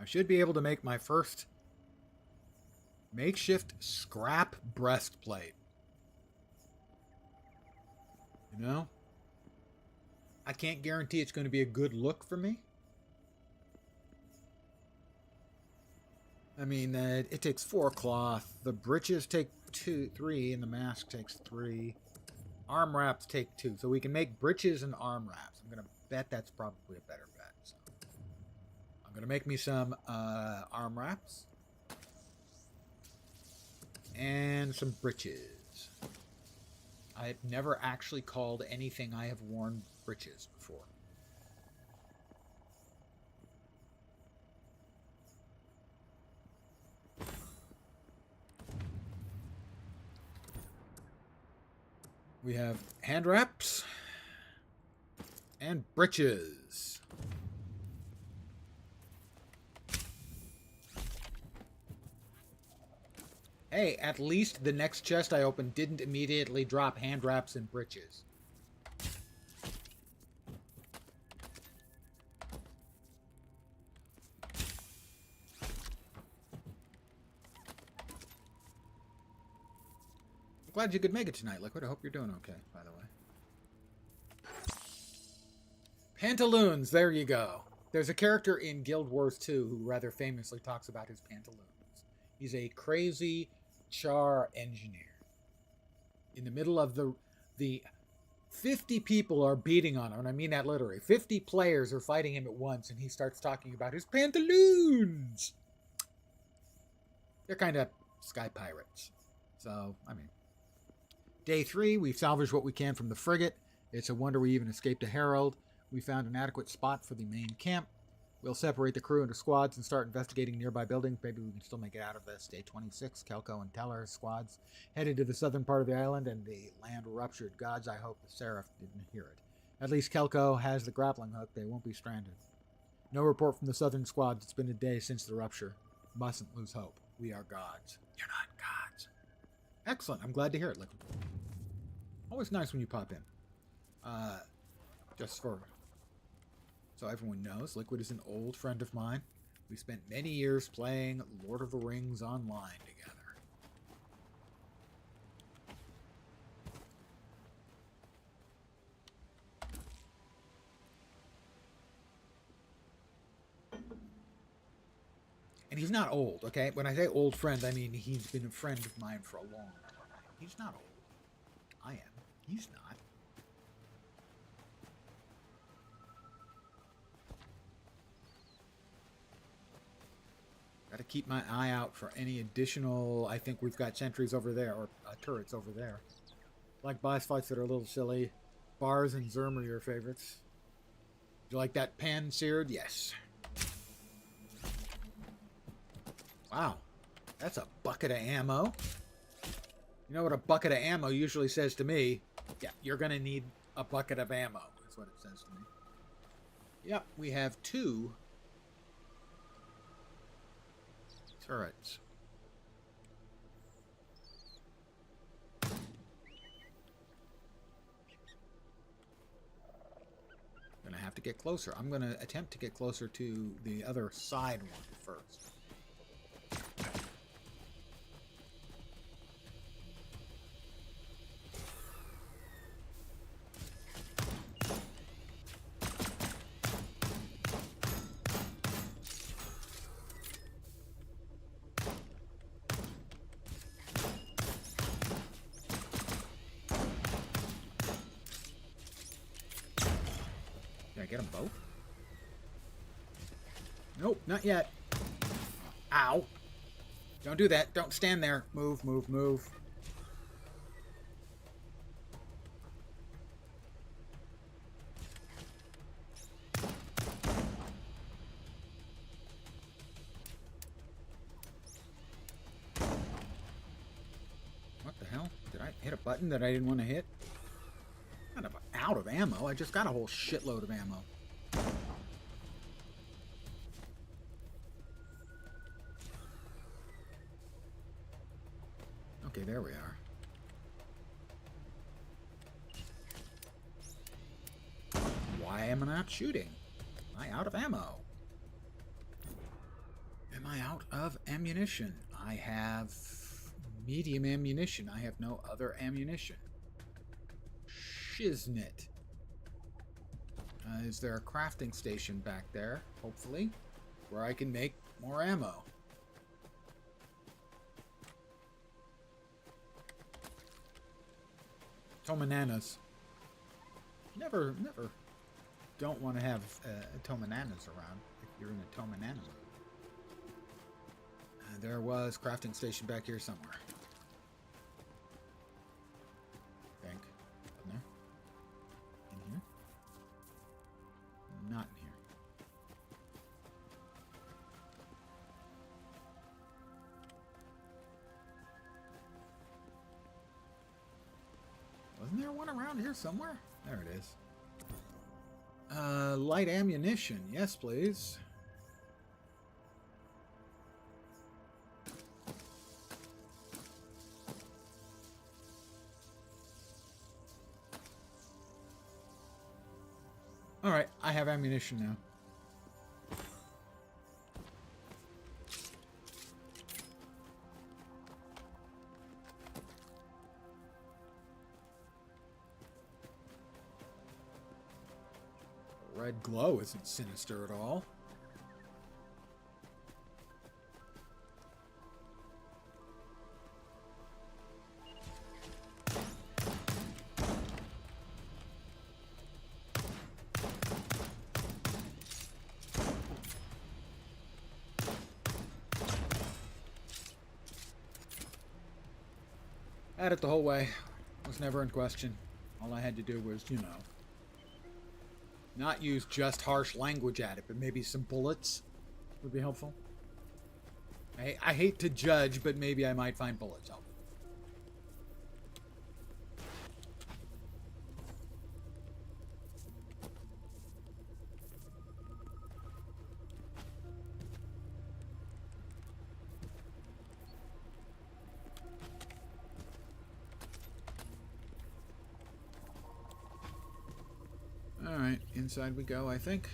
I should be able to make my first makeshift scrap breastplate. You know? I can't guarantee it's going to be a good look for me. I mean, it takes 4 cloth. The breeches take 3, and the mask takes 3. Arm wraps take 2. So we can make breeches and arm wraps. I'm going to bet that's probably a better bet. So I'm going to make me some arm wraps. And some breeches. I've never actually called anything I have worn breeches before. We have hand wraps and breeches. Hey, at least the next chest I opened didn't immediately drop hand wraps and breeches. Glad you could make it tonight, Liquid. I hope you're doing okay, by the way. Pantaloons, there you go. There's a character in Guild Wars 2 who rather famously talks about his pantaloons. He's a crazy char engineer. In the middle of the 50 people are beating on him, and I mean that literally. 50 players are fighting him at once, and he starts talking about his pantaloons. They're kind of sky pirates. So, I mean. Day 3, we've salvaged what we can from the frigate. It's a wonder we even escaped a herald. We found an adequate spot for the main camp. We'll separate the crew into squads and start investigating nearby buildings. Maybe we can still make it out of this. Day 26, Kelko and Teller's squads headed to the southern part of the island, and the land ruptured. Gods, I hope the Seraph didn't hear it. At least Kelko has the grappling hook. They won't be stranded. No report from the southern squads. It's been a day since the rupture. Mustn't lose hope. We are gods. You're not gods. Excellent. I'm glad to hear it, Liquid. Always nice when you pop in. Just so everyone knows, Liquid is an old friend of mine. We spent many years playing Lord of the Rings online together. And he's not old, okay? When I say old friend, I mean he's been a friend of mine for a long time. He's not old. I am. He's not. Got to keep my eye out for any additional... I think we've got sentries over there, or turrets over there. Like boss fights that are a little silly. Bars and Zerm are your favorites. Do you like that pan seared? Yes. Wow. That's a bucket of ammo. You know what a bucket of ammo usually says to me? Yeah, you're going to need a bucket of ammo. That's what it says to me. Yep, we have 2 turrets. Gonna have to get closer. I'm gonna attempt to get closer to the other side one first. Did I get them both? Nope, not yet. Ow. Don't do that. Don't stand there. Move, move, move. What the hell? Did I hit a button that I didn't want to hit? Kind of out of ammo. I just got a whole shitload of ammo. Okay, there we are. Why am I not shooting? Am I out of ammo? Am I out of ammunition? I have medium ammunition. I have no other ammunition. Shiznit. Is there a crafting station back there, hopefully, where I can make more ammo? Tomananas. Never don't want to have Tomananas around if you're in a Tomanana mood. There was crafting station back here somewhere. I think. Wasn't there? In here? Not in here. Wasn't there one around here somewhere? There it is. Light ammunition. Yes, please. Alright, I have ammunition now. red glow isn't sinister at all. Had it the whole way. Was never in question. All I had to do was, not use just harsh language at it, but maybe some bullets would be helpful. I hate to judge, but maybe I might find bullets helpful. Alright, inside we go, I think.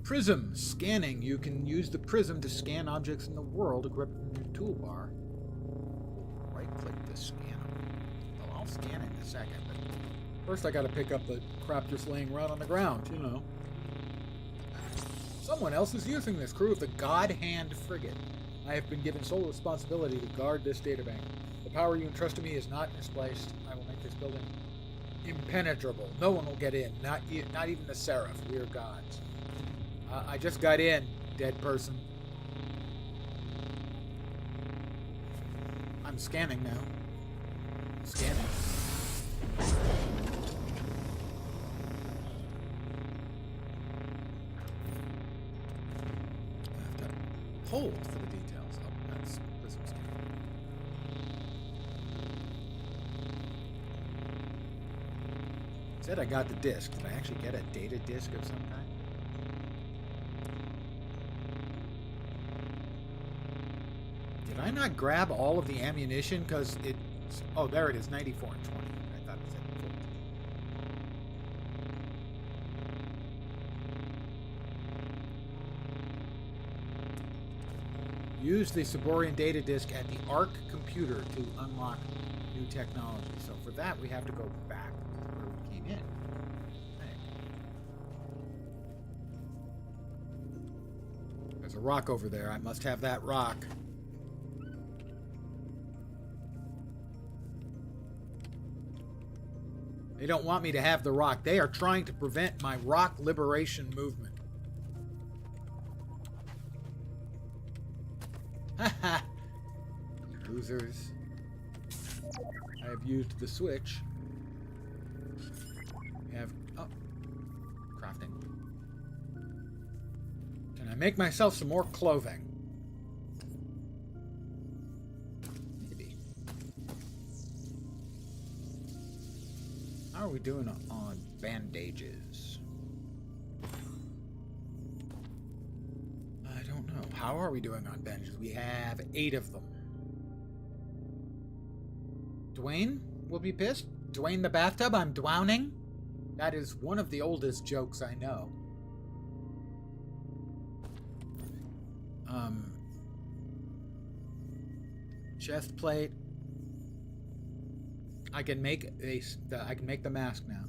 Prism scanning. You can use the prism to scan objects in the world equipped in your toolbar. Right-click to scan them. Well, I'll scan in a second, but first I gotta pick up the crap just laying around on the ground, Someone else is using this. Crew of the God Hand frigate. I have been given sole responsibility to guard this databank. The power you entrust to me is not misplaced. I will make this building impenetrable. No one will get in. Not even the Seraph. We are gods. I just got in, dead person. I'm scanning now. Scanning. I have to hold for the details. Oh, that's prism scanning. Said I got the disc. Did I actually get a data disc of some kind? Did I not grab all of the ammunition? Because it's... Oh, there it is. 94 and 20. I thought it said 14. Use the Saborian data disk at the ARC computer to unlock new technology. So for that, we have to go back to where we came in. There's a rock over there. I must have that rock. They don't want me to have the rock. They are trying to prevent my rock liberation movement. Haha. Losers. I have used the switch. We have... Oh. Crafting. Can I make myself some more clothing? Maybe. How are we doing on bandages? I don't know. How are we doing on bandages? We have 8 of them. Dwayne will be pissed. Dwayne the bathtub, I'm drowning. That is one of the oldest jokes I know. Chest plate. I can make the mask now.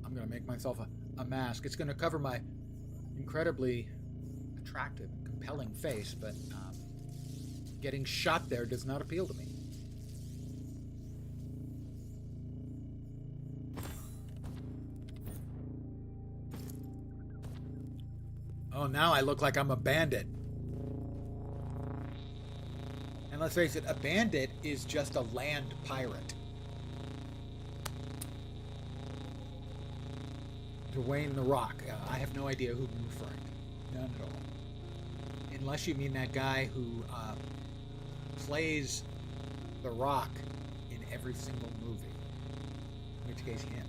I'm gonna make myself a mask. It's gonna cover my incredibly attractive, compelling face, but getting shot there does not appeal to me. Oh, now I look like I'm a bandit. And let's face it, a bandit is just a land pirate. Dwayne the Rock. I have no idea who you're referring to. None at all. Unless you mean that guy who plays the Rock in every single movie. In which case, him.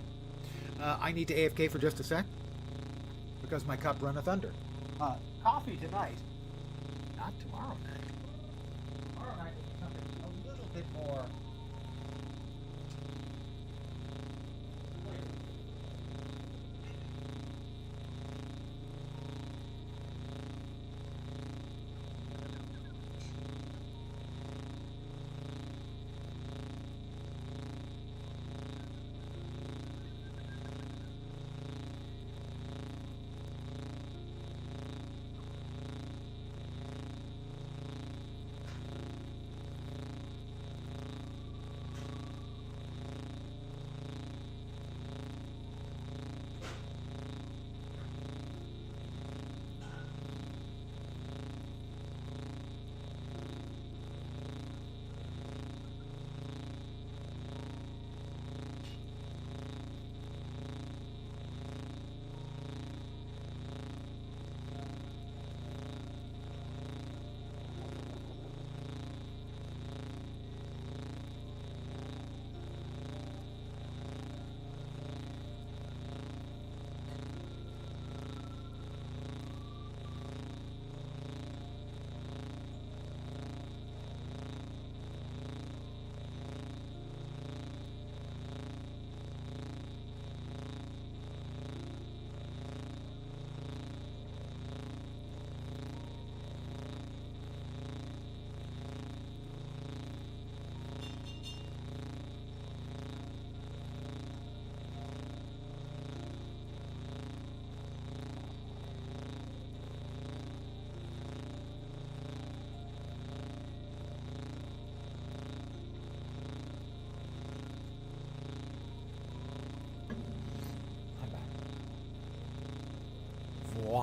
I need to AFK for just a sec. Because my cup runneth under. Coffee tonight. Not tomorrow night. Tomorrow night will be something a little bit more...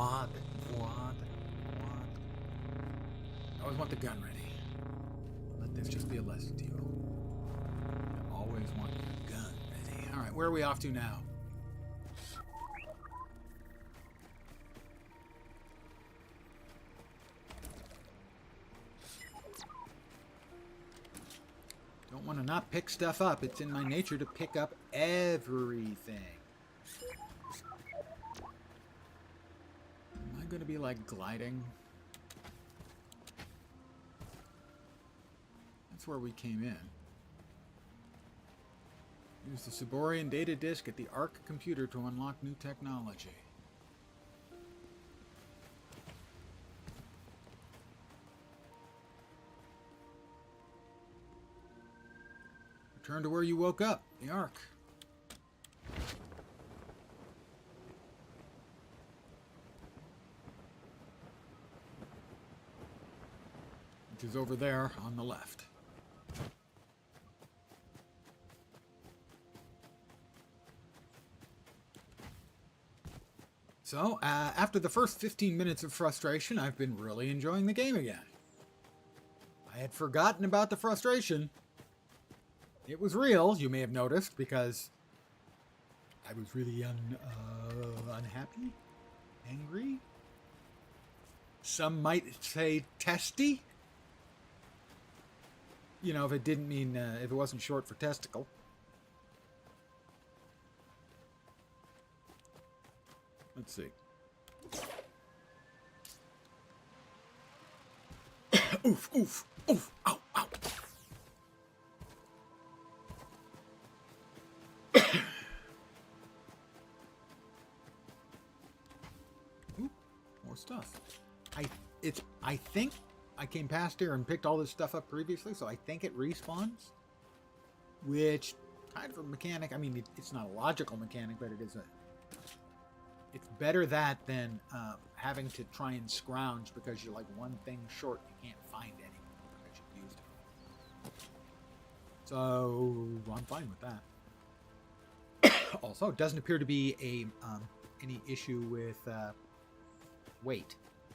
Void. I always want the gun ready. Let this just be a lesson to you. I always want the gun ready. Alright, where are we off to now? Don't want to not pick stuff up. It's in my nature to pick up everything. Am I going to be like gliding? That's where we came in. Use the Cyborian data disk at the ARC computer to unlock new technology. Return to where you woke up, the ARC. Which is over there on the left. So, after the first 15 minutes of frustration, I've been really enjoying the game again. I had forgotten about the frustration. It was real, you may have noticed, because I was really unhappy, angry. Some might say testy. You know, if it didn't mean, if it wasn't short for testicle. Let's see. Oof, oof, oof, ow, ow. Ooh, more stuff. I think I came past here and picked all this stuff up previously, so I think it respawns. Which, kind of a mechanic, I mean, it's not a logical mechanic, but it is a... It's better that than having to try and scrounge because you're like one thing short. You can't find anymore because you've used it. So I'm fine with that. Also, it doesn't appear to be any issue with weight,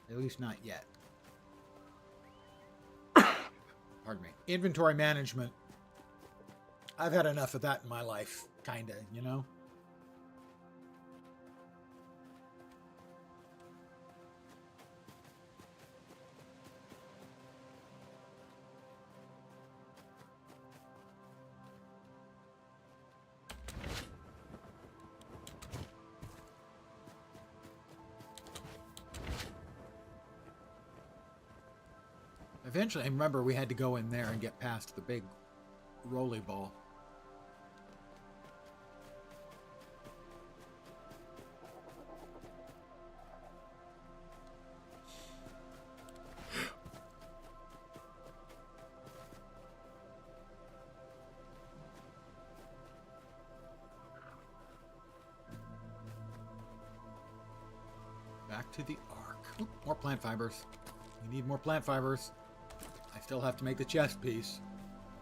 at least not yet. Pardon me. Inventory management. I've had enough of that in my life, kinda, you know. Eventually, I remember we had to go in there and get past the big rolly ball. Back to the Ark. Oop, more plant fibers. We need more plant fibers. I still have to make the chest piece.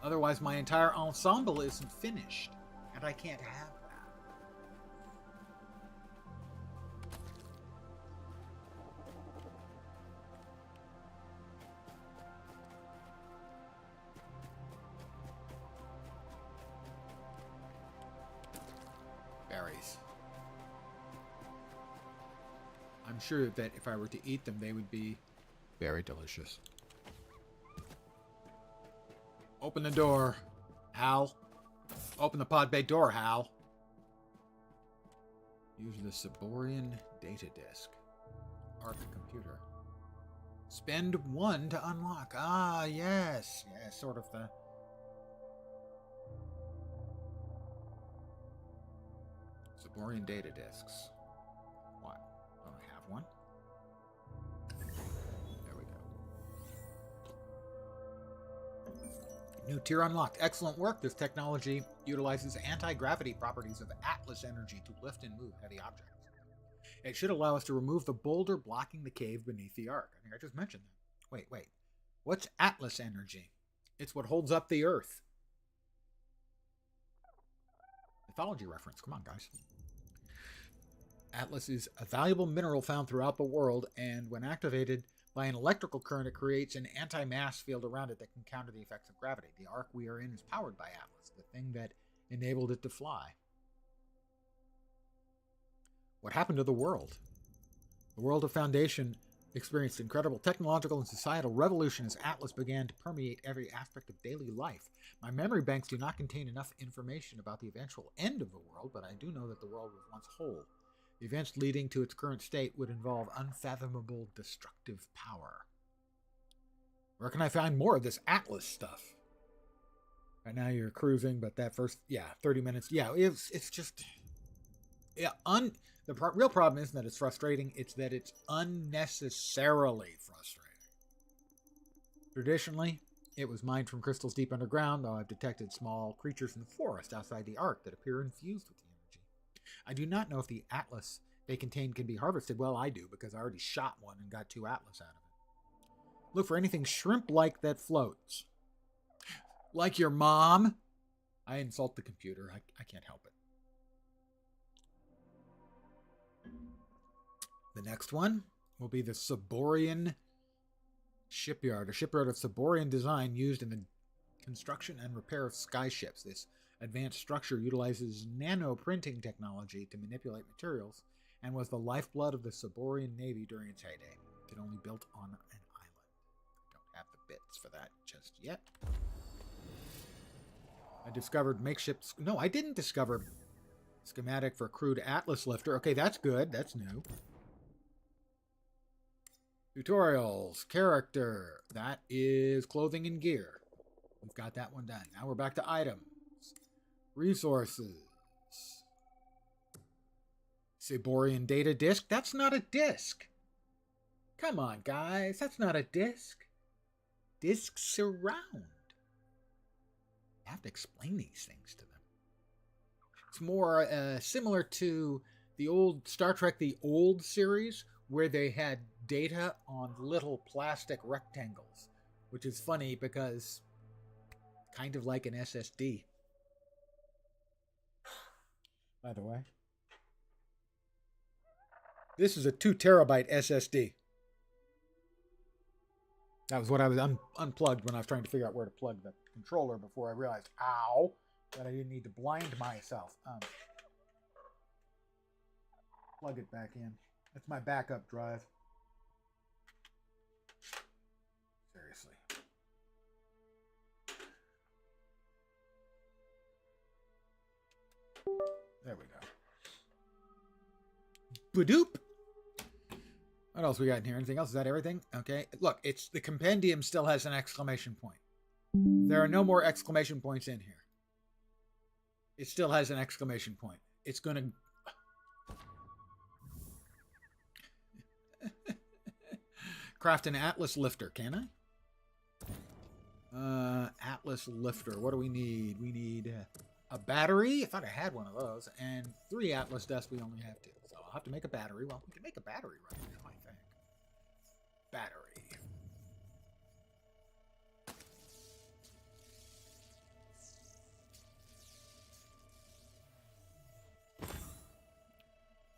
Otherwise, my entire ensemble isn't finished. And I can't have that. Berries. I'm sure that if I were to eat them, they would be very delicious. Open the door, Hal. Open the pod bay door, Hal. Use the Cyborian data disk. Arc computer. Spend 1 to unlock. Ah, yes. Yes, sort of the... Cyborian data disks. What? Don't I have one? There we go. New tier unlocked. Excellent work. This technology utilizes anti-gravity properties of Atlas energy to lift and move heavy objects. It should allow us to remove the boulder blocking the cave beneath the Ark. I think I just mentioned that. Wait. What's Atlas energy? It's what holds up the Earth. Mythology reference. Come on, guys. Atlas is a valuable mineral found throughout the world, and when activated by an electrical current, it creates an anti-mass field around it that can counter the effects of gravity. The ark we are in is powered by Atlas, the thing that enabled it to fly. What happened to the world? The world of Foundation experienced incredible technological and societal revolution as Atlas began to permeate every aspect of daily life. My memory banks do not contain enough information about the eventual end of the world, but I do know that the world was once whole. The events leading to its current state would involve unfathomable destructive power. Where can I find more of this Atlas stuff? Right now you're cruising, but that first, 30 minutes, it's just, the real problem isn't that it's frustrating, it's that it's unnecessarily frustrating. Traditionally, it was mined from crystals deep underground, though I've detected small creatures in the forest outside the Ark that appear infused with the energy. I do not know if the Atlas they contain can be harvested. Well, I do, because I already shot one and got 2 Atlas out of it. Look for anything shrimp-like that floats. Like your mom? I insult the computer. I can't help it. The next one will be the Saborian shipyard, a shipyard of Saborian design used in the construction and repair of skyships. This advanced structure utilizes nano-printing technology to manipulate materials and was the lifeblood of the Saborian Navy during its heyday. It could only be built on an island. Don't have the bits for that just yet. I discovered makeshift... No, I didn't discover schematic for a crude Atlas lifter. Okay, that's good. That's new. Tutorials, character, that is clothing and gear. We've got that one done. Now we're back to items. Resources. Saborian data disk, that's not a disk. Come on, guys, that's not a disk. Disks surround. You have to explain these things to them. It's more similar to the old Star Trek, the old series, where they had data on little plastic rectangles, which is funny because kind of like an SSD. By the way, this is a 2 terabyte SSD. That was what I was unplugged when I was trying to figure out where to plug the controller before I realized, that I didn't need to blind myself. Plug it back in. That's my backup drive. Seriously. There we go. Badoop. What else we got in here? Anything else? Is that everything? Okay. Look, it's the compendium still has an exclamation point. There are no more exclamation points in here. It still has an exclamation point. It's going to... Craft an Atlas lifter, can I? Atlas lifter. What do we need? We need a battery. I thought I had one of those. And 3 Atlas dust. We only have 2. So I'll have to make a battery. Well, we can make a battery right now, I think. Battery.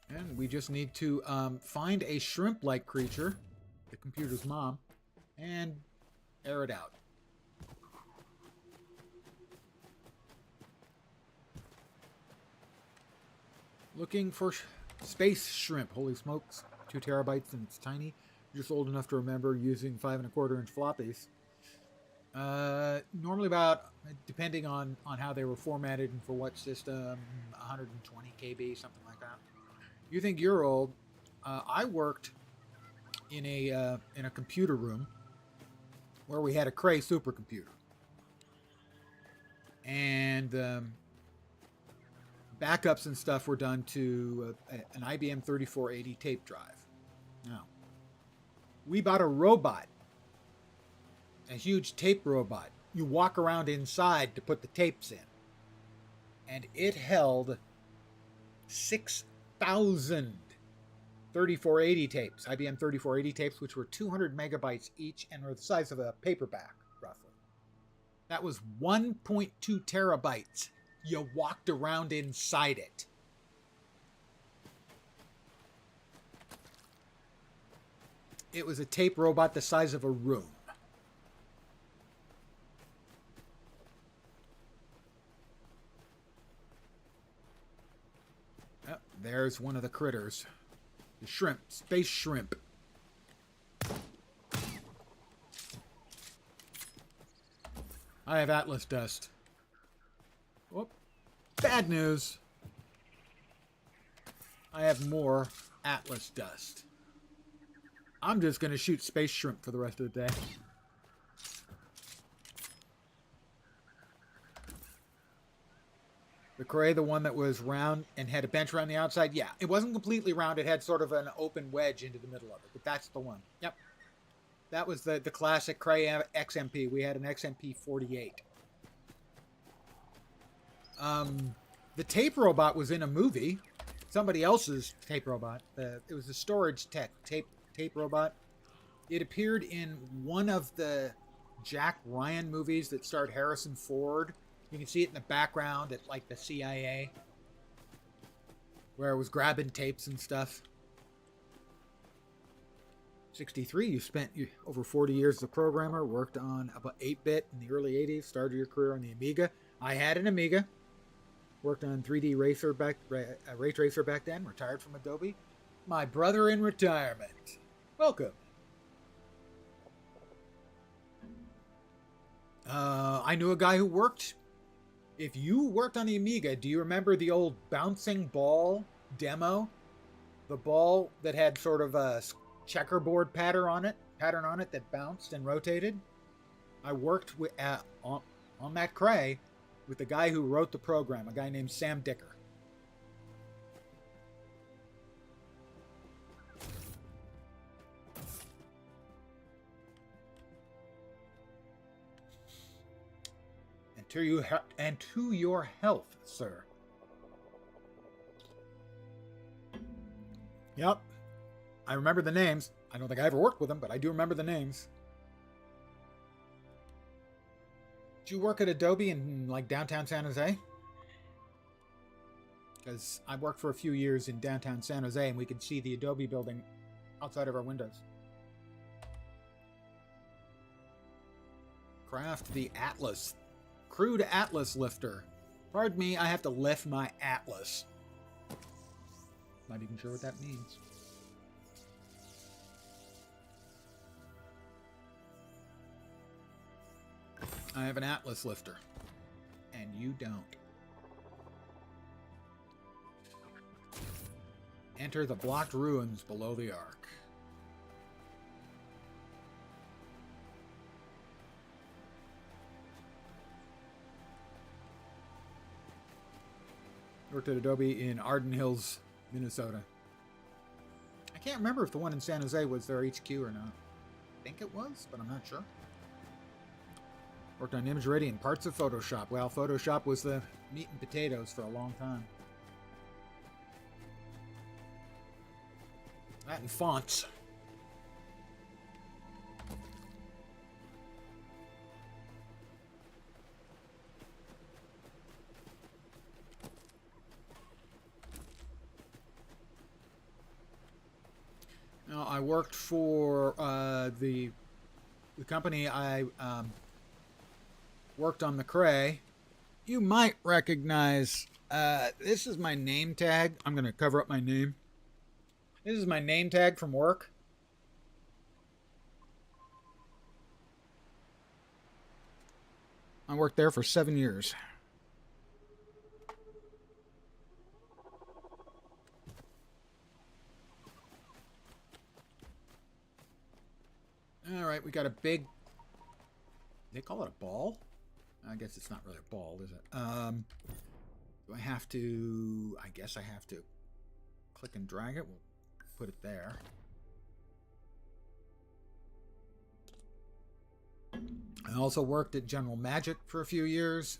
And we just need to find a shrimp-like creature, the computer's mom, and air it out. Looking for space shrimp. Holy smokes. 2 terabytes and it's tiny. Just old enough to remember using 5 1/4 inch floppies. Normally about, depending on how they were formatted and for what system, 120 KB, something like that. You think you're old. I worked in a computer room where we had a Cray supercomputer. And backups and stuff were done to an IBM 3480 tape drive. Now, we bought a robot, a huge tape robot. You walk around inside to put the tapes in. And it held 6,000 3480 tapes, IBM 3480 tapes, which were 200 megabytes each and were the size of a paperback, roughly. That was 1.2 terabytes. You walked around inside it. It was a tape robot the size of a room. Oh, there's one of the critters. The shrimp. Space shrimp. I have Atlas dust. Whoop. Bad news. I have more Atlas dust. I'm just going to shoot space shrimp for the rest of the day. The Cray, the one that was round and had a bench around the outside? Yeah, it wasn't completely round. It had sort of an open wedge into the middle of it, but that's the one. Yep. That was the classic Cray XMP. We had an XMP 48. The tape robot was in a movie. Somebody else's tape robot. It was a storage tech tape robot. It appeared in one of the Jack Ryan movies that starred Harrison Ford. You can see it in the background at like the CIA, where it was grabbing tapes and stuff. 63, you spent over 40 years as a programmer, worked on about 8-bit in the early 80s, started your career on the Amiga. I had an Amiga, worked on 3D ray tracer back then, retired from Adobe. My brother in retirement. Welcome. I knew a guy who worked. If you worked on the Amiga, do you remember the old bouncing ball demo? The ball that had sort of a checkerboard pattern on it that bounced and rotated? I worked with, on that Cray with the guy who wrote the program, a guy named Sam Dicker. And to your health, sir. Yep. I remember the names. I don't think I ever worked with them, but I do remember the names. Did you work at Adobe in like downtown San Jose? Because I worked for a few years in downtown San Jose and we could see the Adobe building outside of our windows. Craft the Atlas. Crude Atlas lifter. Pardon me, I have to lift my Atlas. Not even sure what that means. I have an Atlas lifter. And you don't. Enter the blocked ruins below the Ark. Worked at Adobe in Arden Hills, Minnesota. I can't remember if the one in San Jose was their HQ or not. I think it was, but I'm not sure. Worked on ImageReady and parts of Photoshop. Well, Photoshop was the meat and potatoes for a long time. That and fonts. Now, I worked for the company I worked on the Cray. You might recognize, this is my name tag. I'm going to cover up my name. This is my name tag from work. I worked there for 7 years. All right, we got a big... They call it a ball? I guess it's not really a ball, is it? Do I have to... I guess I have to click and drag it. We'll put it there. I also worked at General Magic for a few years,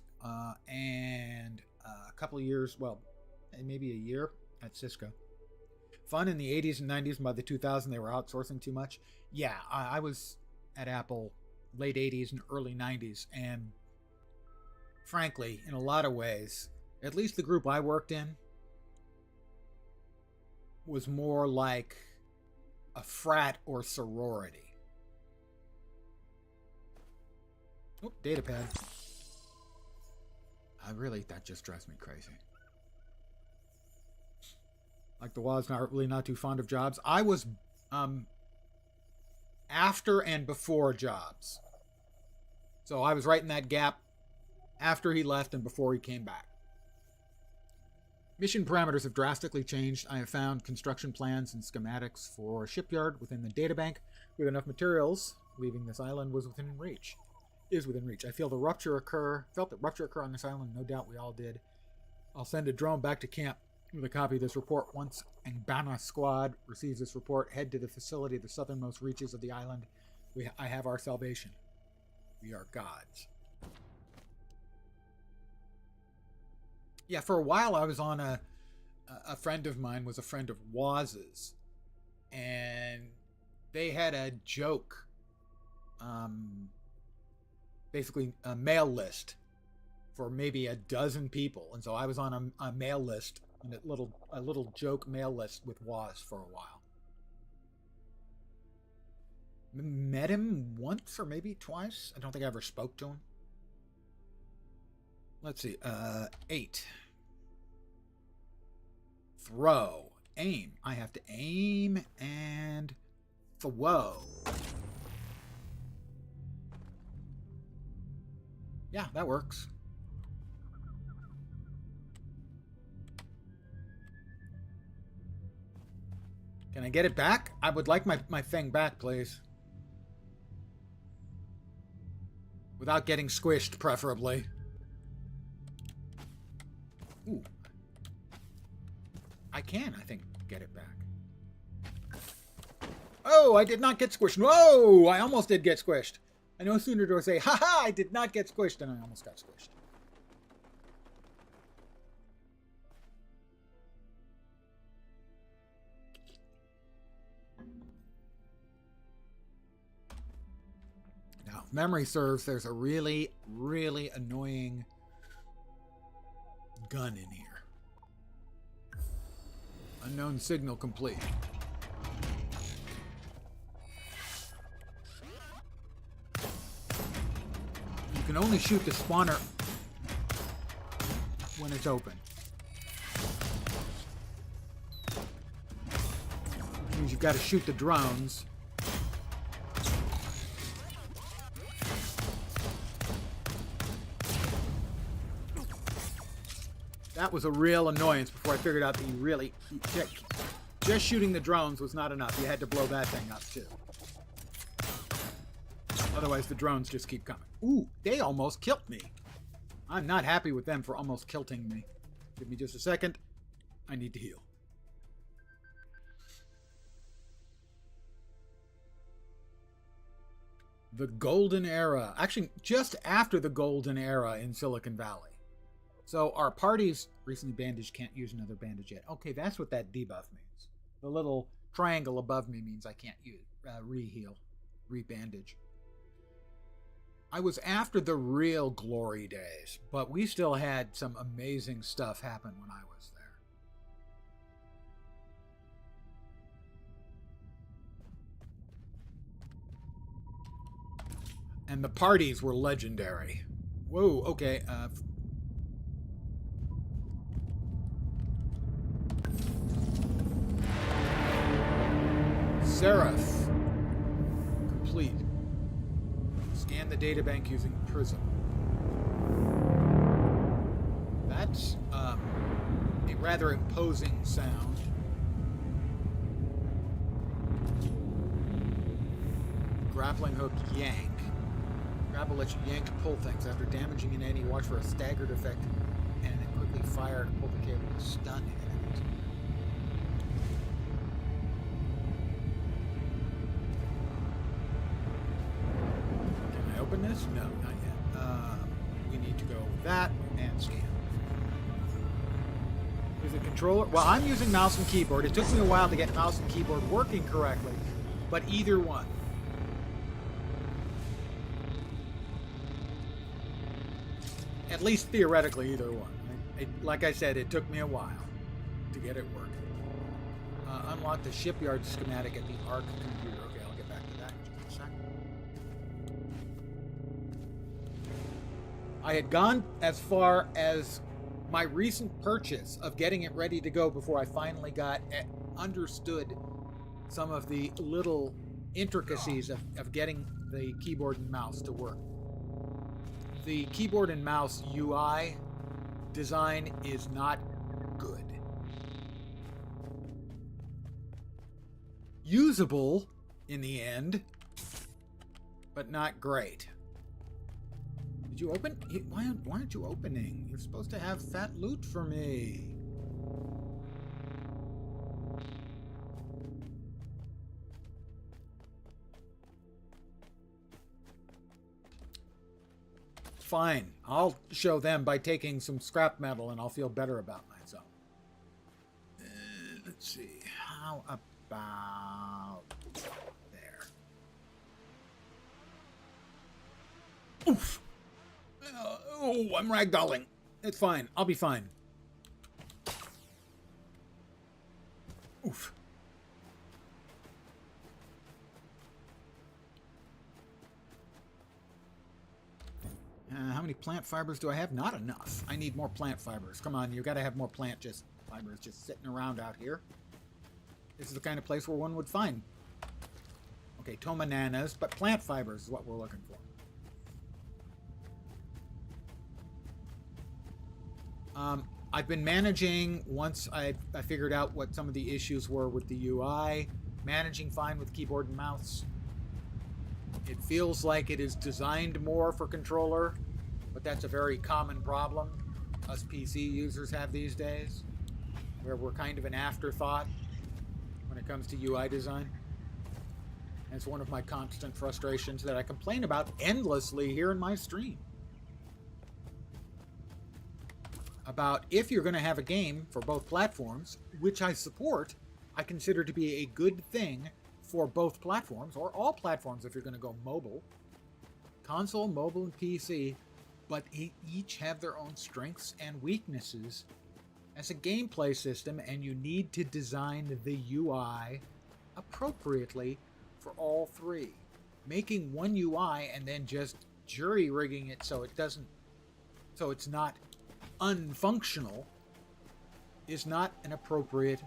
and a couple of years, well, maybe a year at Cisco. Fun in the 80s and 90s, and by the 2000s they were outsourcing too much. Yeah, I was at Apple late 80s and early 90s, and frankly, in a lot of ways, at least the group I worked in was more like a frat or sorority. Oh, data pad. That just drives me crazy. Like the WA's not too fond of Jobs. I was after and before Jobs. So I was right in that gap after he left and before he came back. Mission parameters have drastically changed. I have found construction plans and schematics for a shipyard within the databank with enough materials. Leaving this island was within reach. Is within reach. I felt the rupture occur on this island. No doubt we all did. I'll send a drone back to camp with a copy of this report. Once Ngbana squad receives this report, head to the facility at the southernmost reaches of the island. I have our salvation. We are gods. Yeah, for a while I was on a friend of mine was a friend of Waz's, and they had a joke, basically a mail list for maybe a dozen people, and so I was on a mail list, a little joke mail list with Waz for a while. Met him once or maybe twice. I don't think I ever spoke to him. Let's see. 8. Throw. Aim. I have to aim and throw. Yeah, that works. Can I get it back? I would like my thing back, please. Without getting squished, preferably. Ooh. I think, get it back. Oh, I did not get squished. Whoa! I almost did get squished. I no sooner do I say, haha, I did not get squished, and I almost got squished. Now, if memory serves, there's a really, really annoying gun in here. Unknown signal complete. You can only shoot the spawner when it's open. Which means you've got to shoot the drones. That was a real annoyance before I figured out that you really... Just shooting the drones was not enough. You had to blow that thing up, too. Otherwise, the drones just keep coming. Ooh, they almost killed me. I'm not happy with them for almost kilting me. Give me just a second. I need to heal. The Golden Era. Actually, just after the Golden Era in Silicon Valley. So our parties recently bandaged, can't use another bandage yet. Okay, that's what that debuff means. The little triangle above me means I can't use re-heal, re-bandage. I was after the real glory days, but we still had some amazing stuff happen when I was there. And the parties were legendary. Whoa, okay, Seraph. Complete. Scan the databank using Prism. That's a rather imposing sound. Grappling hook yank. Grapple lets you yank and pull things. After damaging an enemy, watch for a staggered effect and then quickly fire to pull the cable to stun enemies. Open this? No, not yet. We need to go with that and scan. Is it controller? Well, I'm using mouse and keyboard. It took me a while to get mouse and keyboard working correctly, but either one. At least theoretically, either one. Like I said, it took me a while to get it working. Unlock the shipyard schematic at the ARC computer. Okay, I'll get back to that in just a second. I had gone as far as my recent purchase of getting it ready to go before I finally understood some of the little intricacies of getting the keyboard and mouse to work. The keyboard and mouse UI design is not good. Usable in the end, but not great. Did you open? Why aren't you opening? You're supposed to have fat loot for me. Fine, I'll show them by taking some scrap metal and I'll feel better about myself. Let's see, how about there? Oof! Oh, I'm ragdolling. It's fine, I'll be fine. Oof. How many plant fibers do I have? Not enough. I need more plant fibers. Come on, you gotta have more plant fibers just sitting around out here. This is the kind of place where one would find. Okay, tomananas, but plant fibers is what we're looking for. I've been managing, once I figured out what some of the issues were with the UI, managing fine with keyboard and mouse. It feels like it is designed more for controller, but that's a very common problem us PC users have these days, where we're kind of an afterthought when it comes to UI design. And it's one of my constant frustrations that I complain about endlessly here in my stream. About if you're going to have a game for both platforms, which I support, I consider to be a good thing for both platforms, or all platforms if you're going to go mobile. Console, mobile, and PC, but each have their own strengths and weaknesses as a gameplay system, and you need to design the UI appropriately for all three. Making one UI and then just jury-rigging it so it's not unfunctional is not an appropriate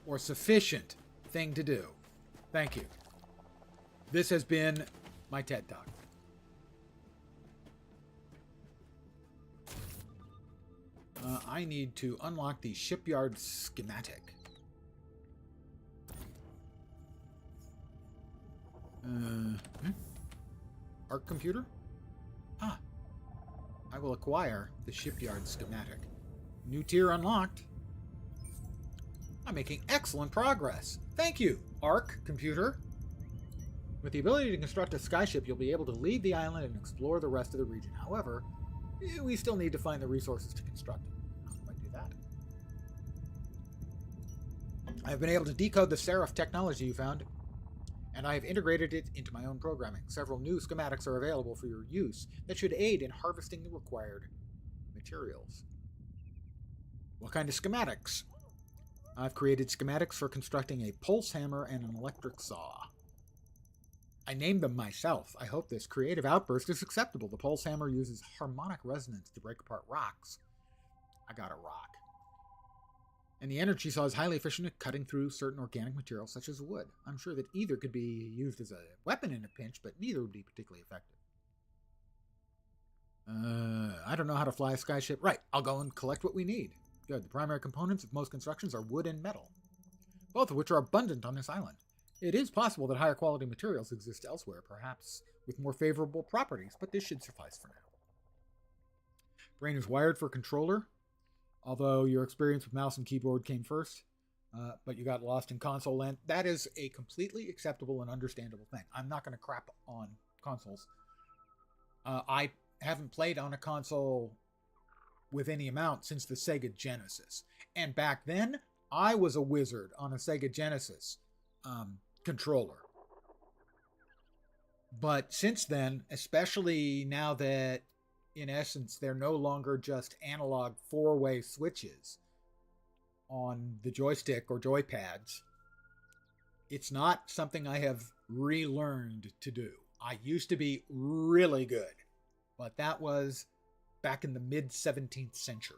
or sufficient thing to do. Thank you. This has been my TED Talk. I need to unlock the shipyard schematic. Art computer? Ah. I will acquire the shipyard schematic. New tier unlocked. I'm making excellent progress. Thank you, ARC computer. With the ability to construct a skyship, you'll be able to leave the island and explore the rest of the region. However, we still need to find the resources to construct it. How do I do that? I've been able to decode the Seraph technology you found, and I have integrated it into my own programming. Several new schematics are available for your use that should aid in harvesting the required materials. What kind of schematics? I've created schematics for constructing a pulse hammer and an electric saw. I named them myself. I hope this creative outburst is acceptable. The pulse hammer uses harmonic resonance to break apart rocks. I got a rock. And the energy saw is highly efficient at cutting through certain organic materials such as wood. I'm sure that either could be used as a weapon in a pinch, but neither would be particularly effective. I don't know how to fly a skyship. Right, I'll go and collect what we need. Good. The primary components of most constructions are wood and metal, both of which are abundant on this island. It is possible that higher quality materials exist elsewhere, perhaps with more favorable properties, but this should suffice for now. Brain is wired for controller, although your experience with mouse and keyboard came first, but you got lost in console land. That is a completely acceptable and understandable thing. I'm not going to crap on consoles. I haven't played on a console with any amount since the Sega Genesis. And back then, I was a wizard on a Sega Genesis controller. But since then, especially now that, in essence, they're no longer just analog four-way switches, on the joystick or joypads. It's not something I have relearned to do. I used to be really good, but that was back in the mid 17th century.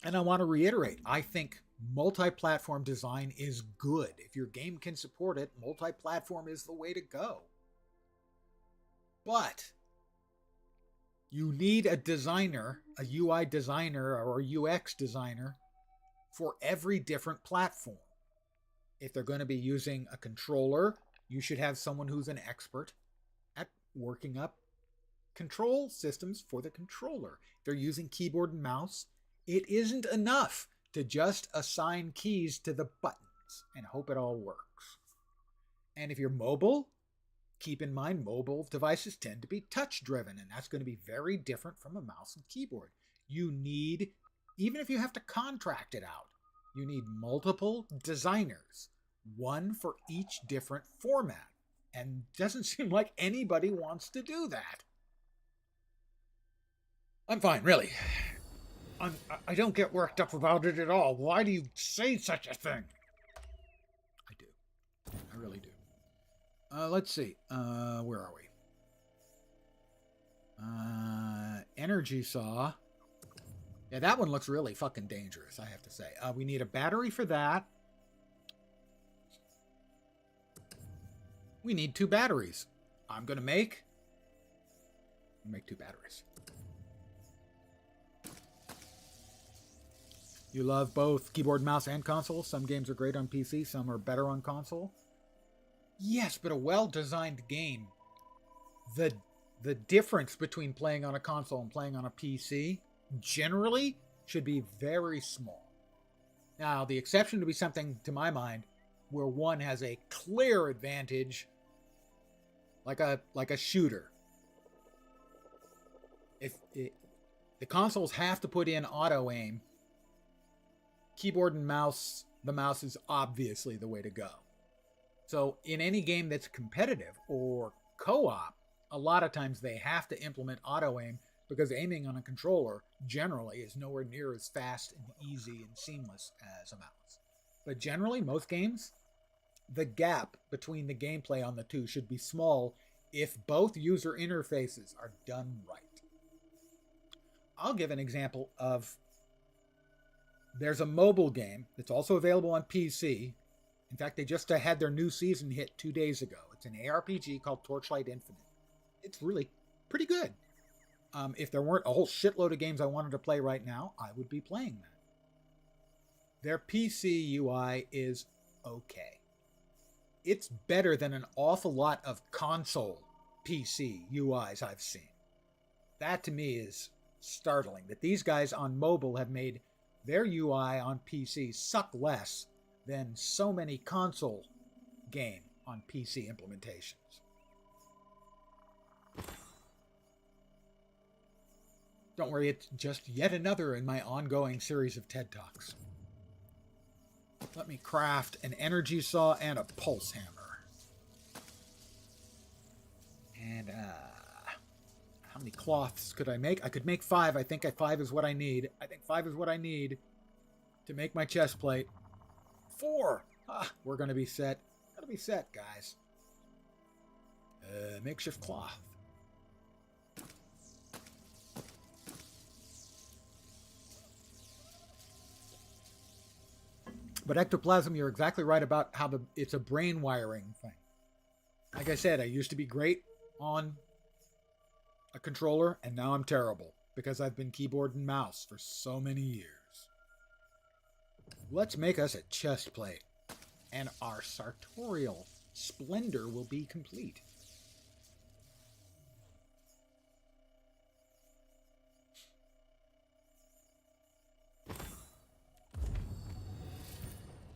And I want to reiterate, I think multi-platform design is good. If your game can support it, multi-platform is the way to go. But you need a designer, a UI designer or a UX designer for every different platform. If they're going to be using a controller, you should have someone who's an expert at working up control systems for the controller. If they're using keyboard and mouse, it isn't enough to just assign keys to the buttons and hope it all works. And if you're mobile, keep in mind mobile devices tend to be touch driven, and that's going to be very different from a mouse and keyboard. You need, even if you have to contract it out, you need multiple designers, one for each different format. And it doesn't seem like anybody wants to do that. I'm fine, really. I don't get worked up about it at all. Why do you say such a thing? I do. I really do. Let's see. Where are we? Energy saw. Yeah, that one looks really fucking dangerous, I have to say. We need a battery for that. We need 2 batteries. I'm going to make 2 batteries. You love both keyboard, mouse, and console. Some games are great on PC, some are better on console. Yes, but a well-designed game, the difference between playing on a console and playing on a PC generally should be very small. Now, the exception to be something, to my mind, where one has a clear advantage, like a shooter. The consoles have to put in auto aim, keyboard and mouse, the mouse is obviously the way to go. So in any game that's competitive or co-op, a lot of times they have to implement auto aim because aiming on a controller generally is nowhere near as fast and easy and seamless as a mouse. But generally, most games, the gap between the gameplay on the two should be small if both user interfaces are done right. I'll give an example of, there's a mobile game that's also available on PC. In fact, they just had their new season hit 2 days ago. It's an ARPG called Torchlight Infinite. It's really pretty good. If there weren't a whole shitload of games I wanted to play right now, I would be playing that. Their PC UI is okay. It's better than an awful lot of console PC UIs I've seen. That to me is startling, that these guys on mobile have made their UI on PC suck less than so many console game on PC implementations. Don't worry, it's just yet another in my ongoing series of TED Talks. Let me craft an energy saw and a pulse hammer. And, how many cloths could I make? I could make 5. I think 5 is what I need. I think 5 is what I need to make my chest plate. 4! We're going to be set. Gotta be set, guys. Makeshift cloth. But ectoplasm, you're exactly right about how it's a brain wiring thing. Like I said, I used to be great on a controller, and now I'm terrible because I've been keyboard and mouse for so many years. Let's make us a chest plate, and our sartorial splendor will be complete.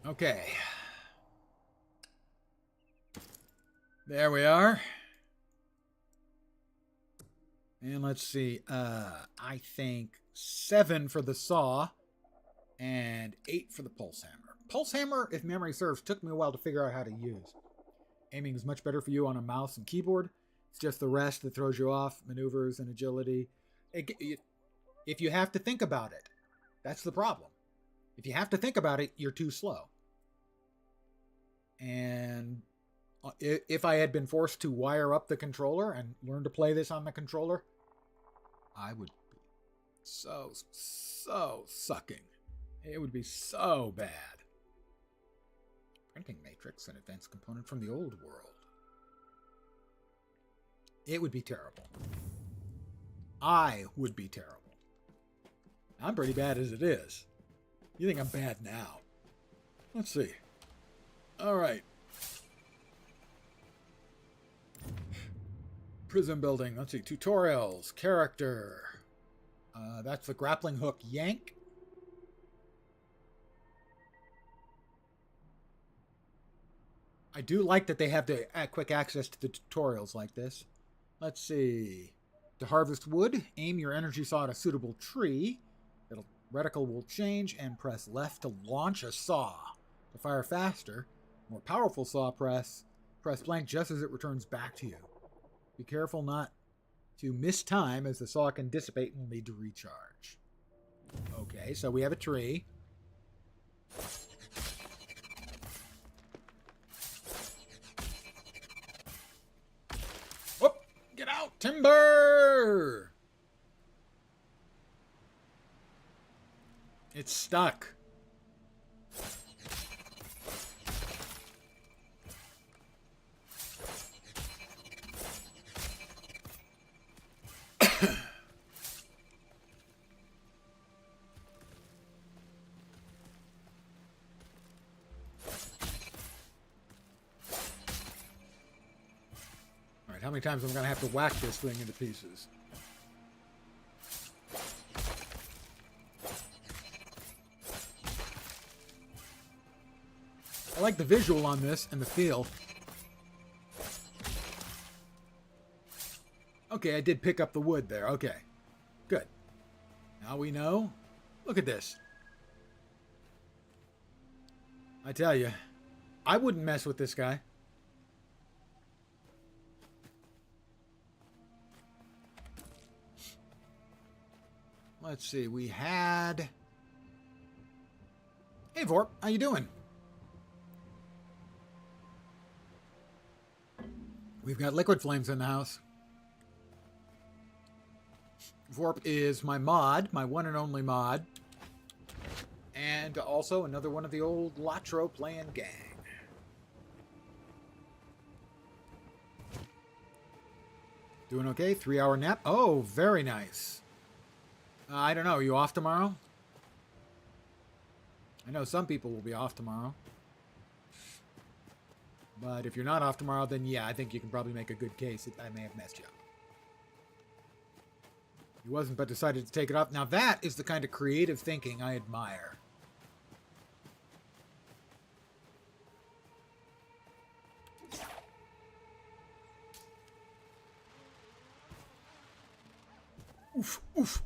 Okay. There we are. And let's see. I think 7 for the saw and 8 for the pulse hammer. Pulse hammer, if memory serves, took me a while to figure out how to use. Aiming is much better for you on a mouse and keyboard. It's just the rest that throws you off. Maneuvers and agility. if you have to think about it. That's the problem. If you have to think about it, you're too slow. And if I had been forced to wire up the controller and learn to play this on the controller, I would be so sucking. It would be so bad. Printing matrix, an advanced component from the old world. It would be terrible. I would be terrible. I'm pretty bad as it is. You think I'm bad now? Let's see. All right. Prison building. Let's see. Tutorials. Character. That's the grappling hook yank. I do like that they have the quick access to the tutorials like this. Let's see. To harvest wood, aim your energy saw at a suitable tree. The reticle will change and press left to launch a saw. To fire faster, more powerful saw press blank just as it returns back to you. Be careful not to miss time as the saw can dissipate and will need to recharge. Okay, so we have a tree. Whoop! Get out! Timber! It's stuck. How many times am I going to have to whack this thing into pieces? I like the visual on this and the feel. Okay, I did pick up the wood there. Okay, good. Now we know. Look at this. I tell you, I wouldn't mess with this guy. Let's see, we had... Hey, Vorp, how you doing? We've got Liquid Flames in the house. Vorp is my mod, my one and only mod. And also another one of the old Latro playing gang. Doing okay? 3-hour nap? Oh, very nice. I don't know. Are you off tomorrow? I know some people will be off tomorrow. But if you're not off tomorrow, then yeah, I think you can probably make a good case that I may have messed you up. He wasn't, but decided to take it off. Now that is the kind of creative thinking I admire. Oof, oof.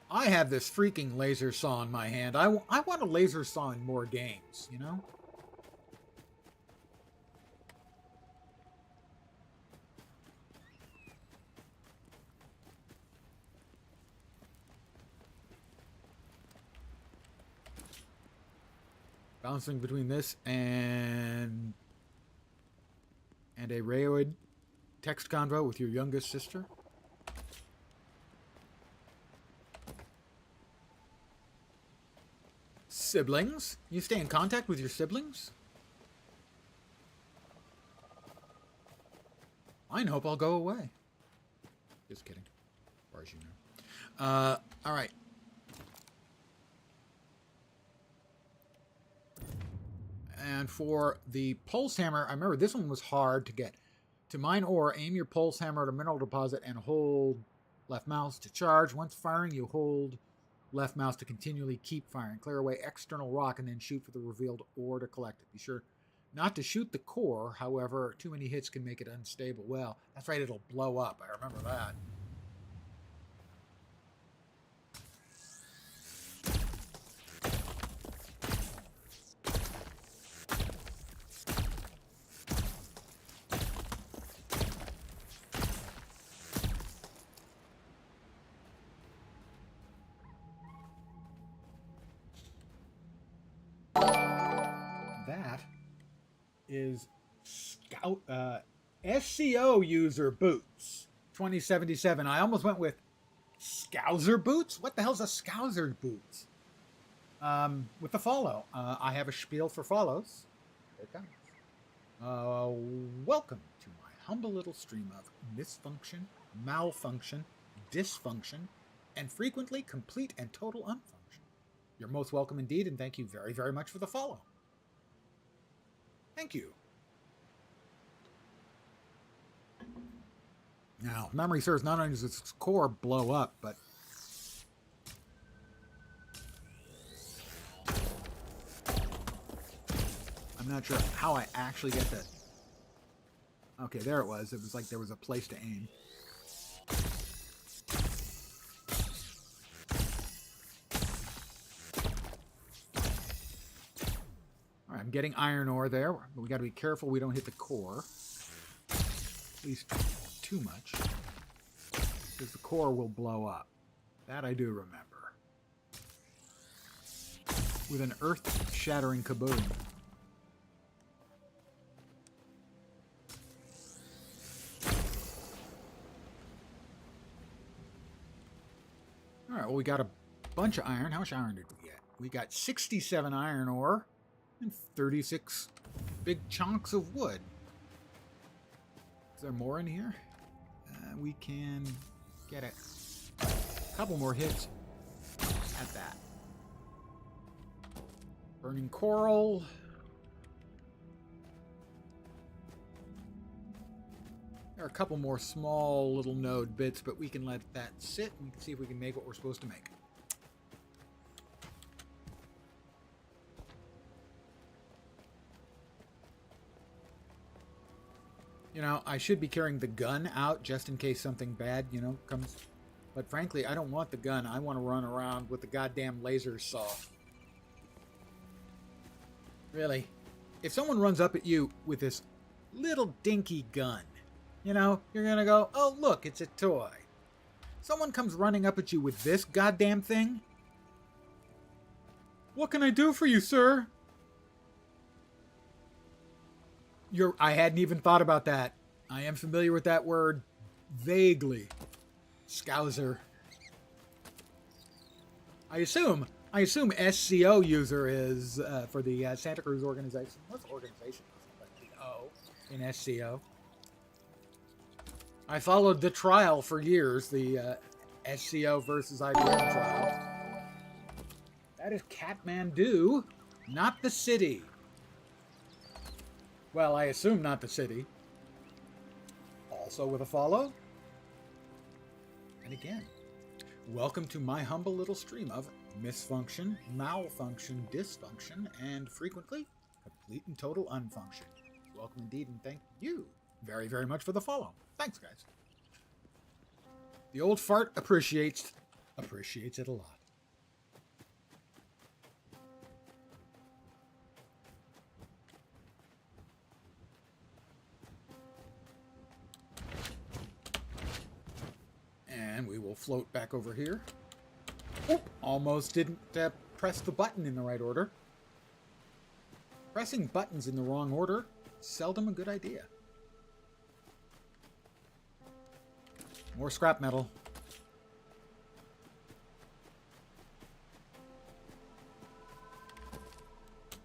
I have this freaking laser saw in my hand. I want a laser saw in more games, you know? Bouncing between this and a Rayoid text convo with your youngest sister. Siblings? You stay in contact with your siblings? Mine hope I'll go away. Just kidding. As far as you know. Alright. And for the pulse hammer, I remember this one was hard to get. To mine ore, aim your pulse hammer at a mineral deposit and hold left mouse to charge. Once firing, you hold left mouse to continually keep firing. Clear away external rock and then shoot for the revealed ore to collect it. Be sure not to shoot the core, however, too many hits can make it unstable. Well, that's right, it'll blow up. I remember that. that is Scout SCO user boots 2077. I almost went with Scouser boots. What the hell's a Scouser boots? With the follow, I have a spiel for follows. Here it comes. Welcome to my humble little stream of misfunction, malfunction, dysfunction, and frequently complete and total unfunction. You're most welcome indeed, and thank you very, very much for the follow. Thank you. Now, memory serves, not only does its core blow up, but I'm not sure how I actually get that. Okay, there it was. It was like there was a place to aim. All right, I'm getting iron ore there, but we got to be careful we don't hit the core. At least too much, because the core will blow up. That I do remember. With an earth-shattering kaboom. All right, well, we got a bunch of iron. How much iron did we get? We got 67 iron ore and 36 big chunks of wood. Is there more in here? We can get a couple more hits at that. Burning coral. There are a couple more small little node bits, but we can let that sit and we can see if we can make what we're supposed to make. You know, I should be carrying the gun out just in case something bad, you know, comes. But frankly, I don't want the gun. I want to run around with the goddamn laser saw. Really. If someone runs up at you with this little dinky gun, you know, you're going to go, oh, look, it's a toy. Someone comes running up at you with this goddamn thing. What can I do for you, sir? I hadn't even thought about that. I am familiar with that word vaguely. Scouser. I assume SCO user is for the Santa Cruz organization. What's the organization? The O in SCO. I followed the trial for years, the SCO versus IBM trial. That is Kathmandu, not the city. Well, I assume not the city. Also with a follow. And again, welcome to my humble little stream of misfunction, malfunction, dysfunction, and frequently complete and total unfunction. Welcome indeed, and thank you very, very much for the follow. Thanks, guys. The old fart appreciates it a lot. And we will float back over here. Oop, almost didn't press the button in the right order. Pressing buttons in the wrong order, seldom a good idea. More scrap metal.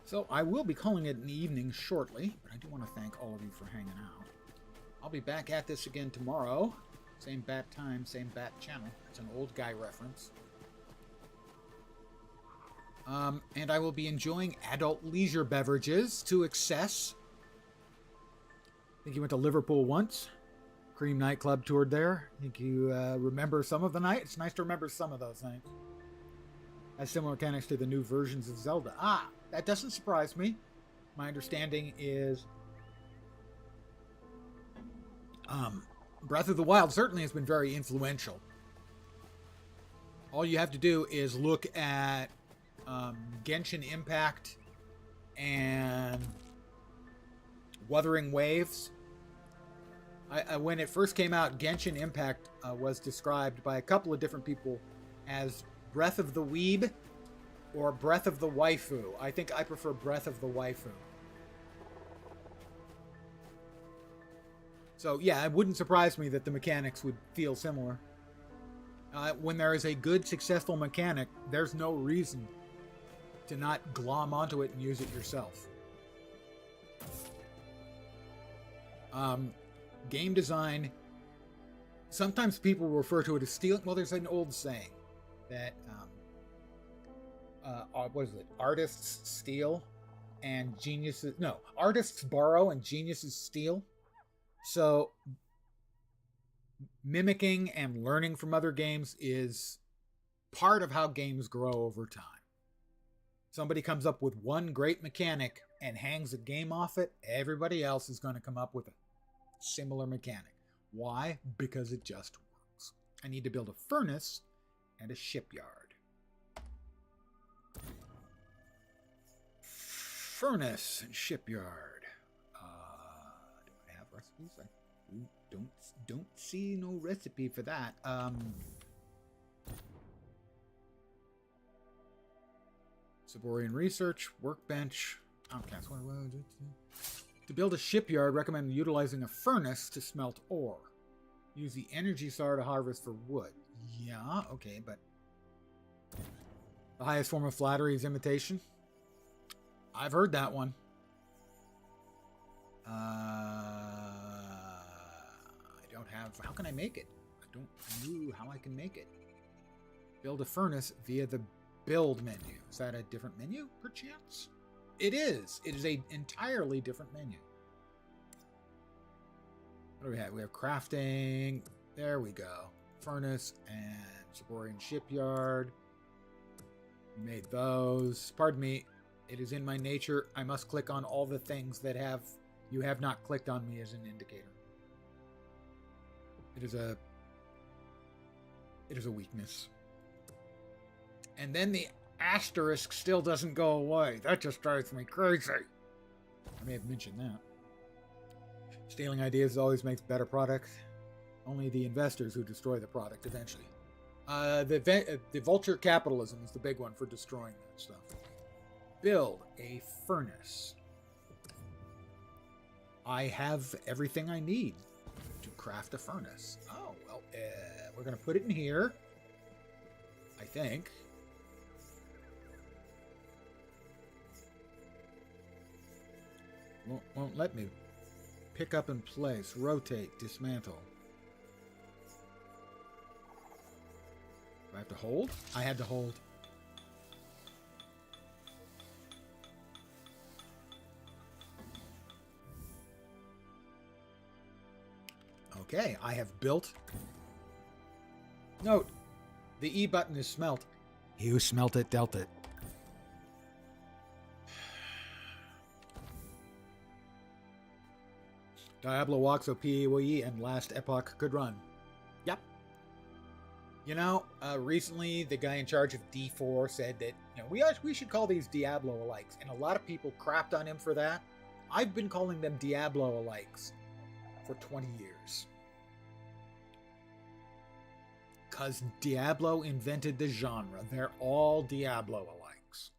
So I will be calling it an evening shortly, but I do want to thank all of you for hanging out. I'll be back at this again tomorrow. Same bat time, same bat channel. It's an old guy reference. And I will be enjoying adult leisure beverages to excess. I think you went to Liverpool once. Cream nightclub toured there. I think you remember some of the night. It's nice to remember some of those nights. Has similar mechanics to the new versions of Zelda. Ah, that doesn't surprise me. My understanding is Breath of the Wild certainly has been very influential. All you have to do is look at Genshin Impact and Wuthering Waves. When it first came out, Genshin Impact was described by a couple of different people as Breath of the Weeb or Breath of the Waifu. I think I prefer Breath of the Waifu. So yeah, it wouldn't surprise me that the mechanics would feel similar. When there is a good, successful mechanic, there's no reason to not glom onto it and use it yourself. Game design, sometimes people refer to it as stealing. Well, there's an old saying that, what is it? Artists steal and geniuses, no, artists borrow and geniuses steal. So mimicking and learning from other games is part of how games grow over time. Somebody comes up with one great mechanic and hangs a game off it, everybody else is going to come up with a similar mechanic. Why? Because it just works. I need to build a furnace and a shipyard. Furnace and shipyard. Do I have recipes? I don't see no recipe for that. Saborian research, workbench. Okay, so to build a shipyard, recommend utilizing a furnace to smelt ore. Use the energy star to harvest for wood. Yeah, okay, but the highest form of flattery is imitation. I've heard that one. I don't have... How can I make it? I don't know how I can make it. Build a furnace via the build menu. Is that a different menu, perchance? It is. It is an entirely different menu. What do we have? We have crafting. There we go. Furnace and Saborian shipyard. We made those. Pardon me. It is in my nature. I must click on all the things that you have not clicked on me as an indicator. It is a weakness. And then the asterisk still doesn't go away. That just drives me crazy. I may have mentioned that. Stealing ideas always makes better products. Only the investors who destroy the product eventually. The vulture capitalism is the big one for destroying that stuff. Build a furnace. I have everything I need to craft a furnace. Oh, well, we're going to put it in here. I think. Won't let me. Pick up and place. Rotate. Dismantle. Do I have to hold? I had to hold. Okay, I have built. Note, the E button is smelt. You smelt it, dealt it. Diablo walks PoE and last epoch could run. Yep. You know, recently the guy in charge of D4 said that we should call these Diablo alikes, and a lot of people crapped on him for that. I've been calling them Diablo alikes for 20 years. Because Diablo invented the genre. They're all Diablo alikes.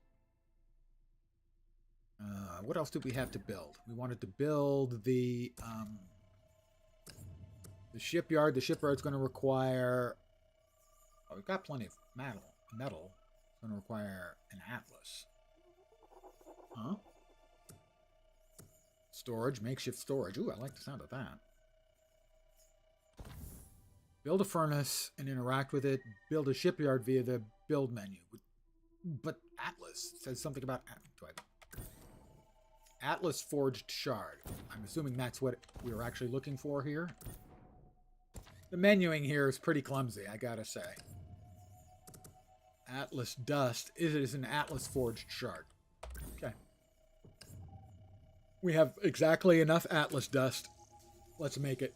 What else did we have to build? We wanted to build the shipyard. The shipyard's going to require... Oh, we've got plenty of metal. It's going to require an atlas. Huh? Storage, makeshift storage. Ooh, I like the sound of that. Build a furnace and interact with it. Build a shipyard via the build menu. But Atlas says something about... Atlas Forged Shard. I'm assuming that's what we were actually looking for here. The menuing here is pretty clumsy, I gotta say. Atlas Dust. It is an Atlas Forged Shard. Okay. We have exactly enough Atlas Dust. Let's make it.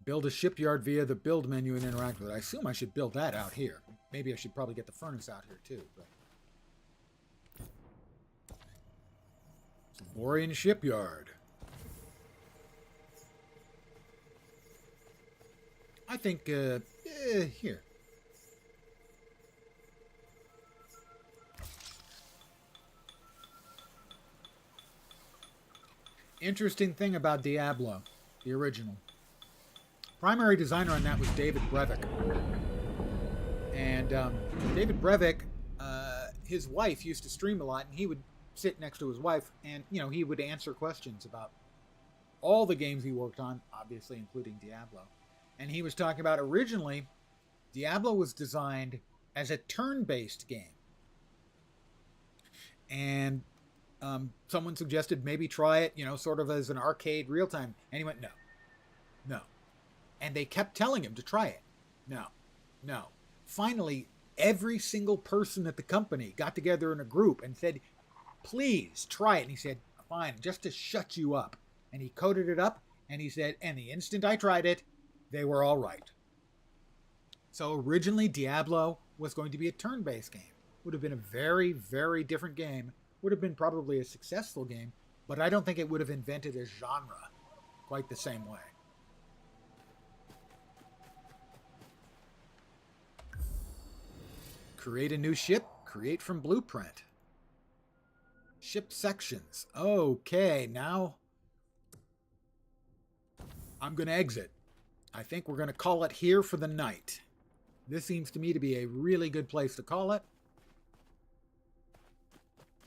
Build a shipyard via the build menu and interact with it. I assume I should build that out here. Maybe I should probably get the furnace out here too. But... Saborian shipyard. I think, here. Interesting thing about Diablo, the original. Primary designer on that was David Brevik. And David Brevik, his wife used to stream a lot, and he would sit next to his wife, and he would answer questions about all the games he worked on, obviously including Diablo. And he was talking about originally, Diablo was designed as a turn-based game, and someone suggested maybe try it, sort of as an arcade real time, and he went, no. And they kept telling him to try it. No. Finally, every single person at the company got together in a group and said, please try it. And he said, fine, just to shut you up. And he coded it up, and he said, and the instant I tried it, they were all right. So originally, Diablo was going to be a turn-based game. Would have been a very, very different game. Would have been probably a successful game, but I don't think it would have invented a genre quite the same way. Create a new ship. Create from blueprint. Ship sections. Okay, now I'm going to exit. I think we're going to call it here for the night. This seems to me to be a really good place to call it.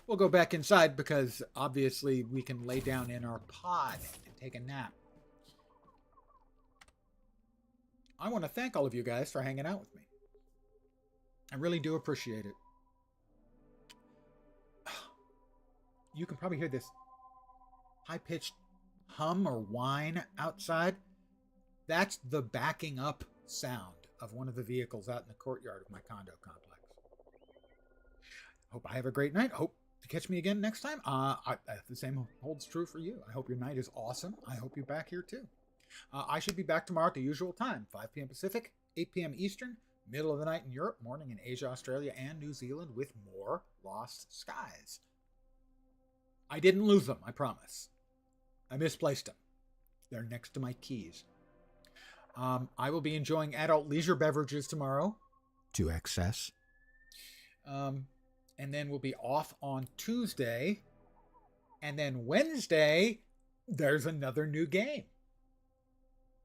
We'll go back inside because obviously we can lay down in our pod and take a nap. I want to thank all of you guys for hanging out with me. I really do appreciate it. You can probably hear this high-pitched hum or whine outside. That's the backing up sound of one of the vehicles out in the courtyard of my condo complex. Hope I have a great night. Hope to catch me again next time. The same holds true for you. I hope your night is awesome. I hope you're back here too. I should be back tomorrow at the usual time, 5 p.m. Pacific, 8 p.m. Eastern, middle of the night in Europe, morning in Asia, Australia, and New Zealand with more Lost Skies. I didn't lose them, I promise. I misplaced them. They're next to my keys. I will be enjoying adult leisure beverages tomorrow to excess. And then we'll be off on Tuesday. And then Wednesday, there's another new game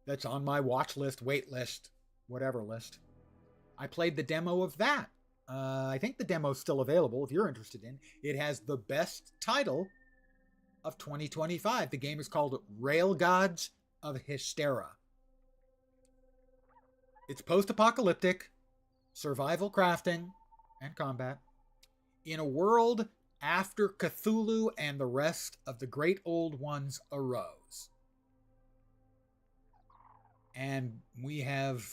that's on my watch list, wait list, whatever list. I played the demo of that. I think the demo's still available if you're interested in. It has the best title of 2025. The game is called Rail Gods of Hystera. It's post-apocalyptic, survival crafting, and combat in a world after Cthulhu and the rest of the great old ones arose. And we have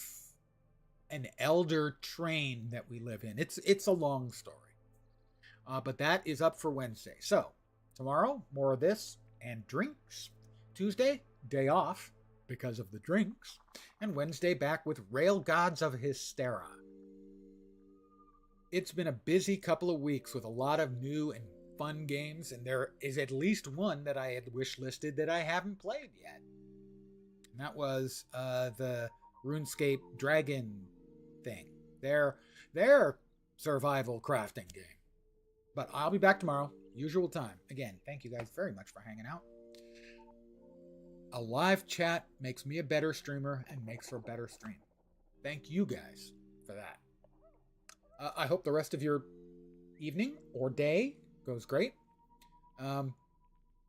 an elder train that we live in. It's a long story. But that is up for Wednesday. So, tomorrow, more of this and drinks. Tuesday, day off because of the drinks. And Wednesday, back with Rail Gods of Hystera. It's been a busy couple of weeks with a lot of new and fun games, and there is at least one that I had wish listed that I haven't played yet. And that was the RuneScape Dragon thing. Their survival crafting game. But I'll be back tomorrow, usual time. Again, thank you guys very much for hanging out. A live chat makes me a better streamer and makes for a better stream. Thank you guys for that. I hope the rest of your evening or day goes great.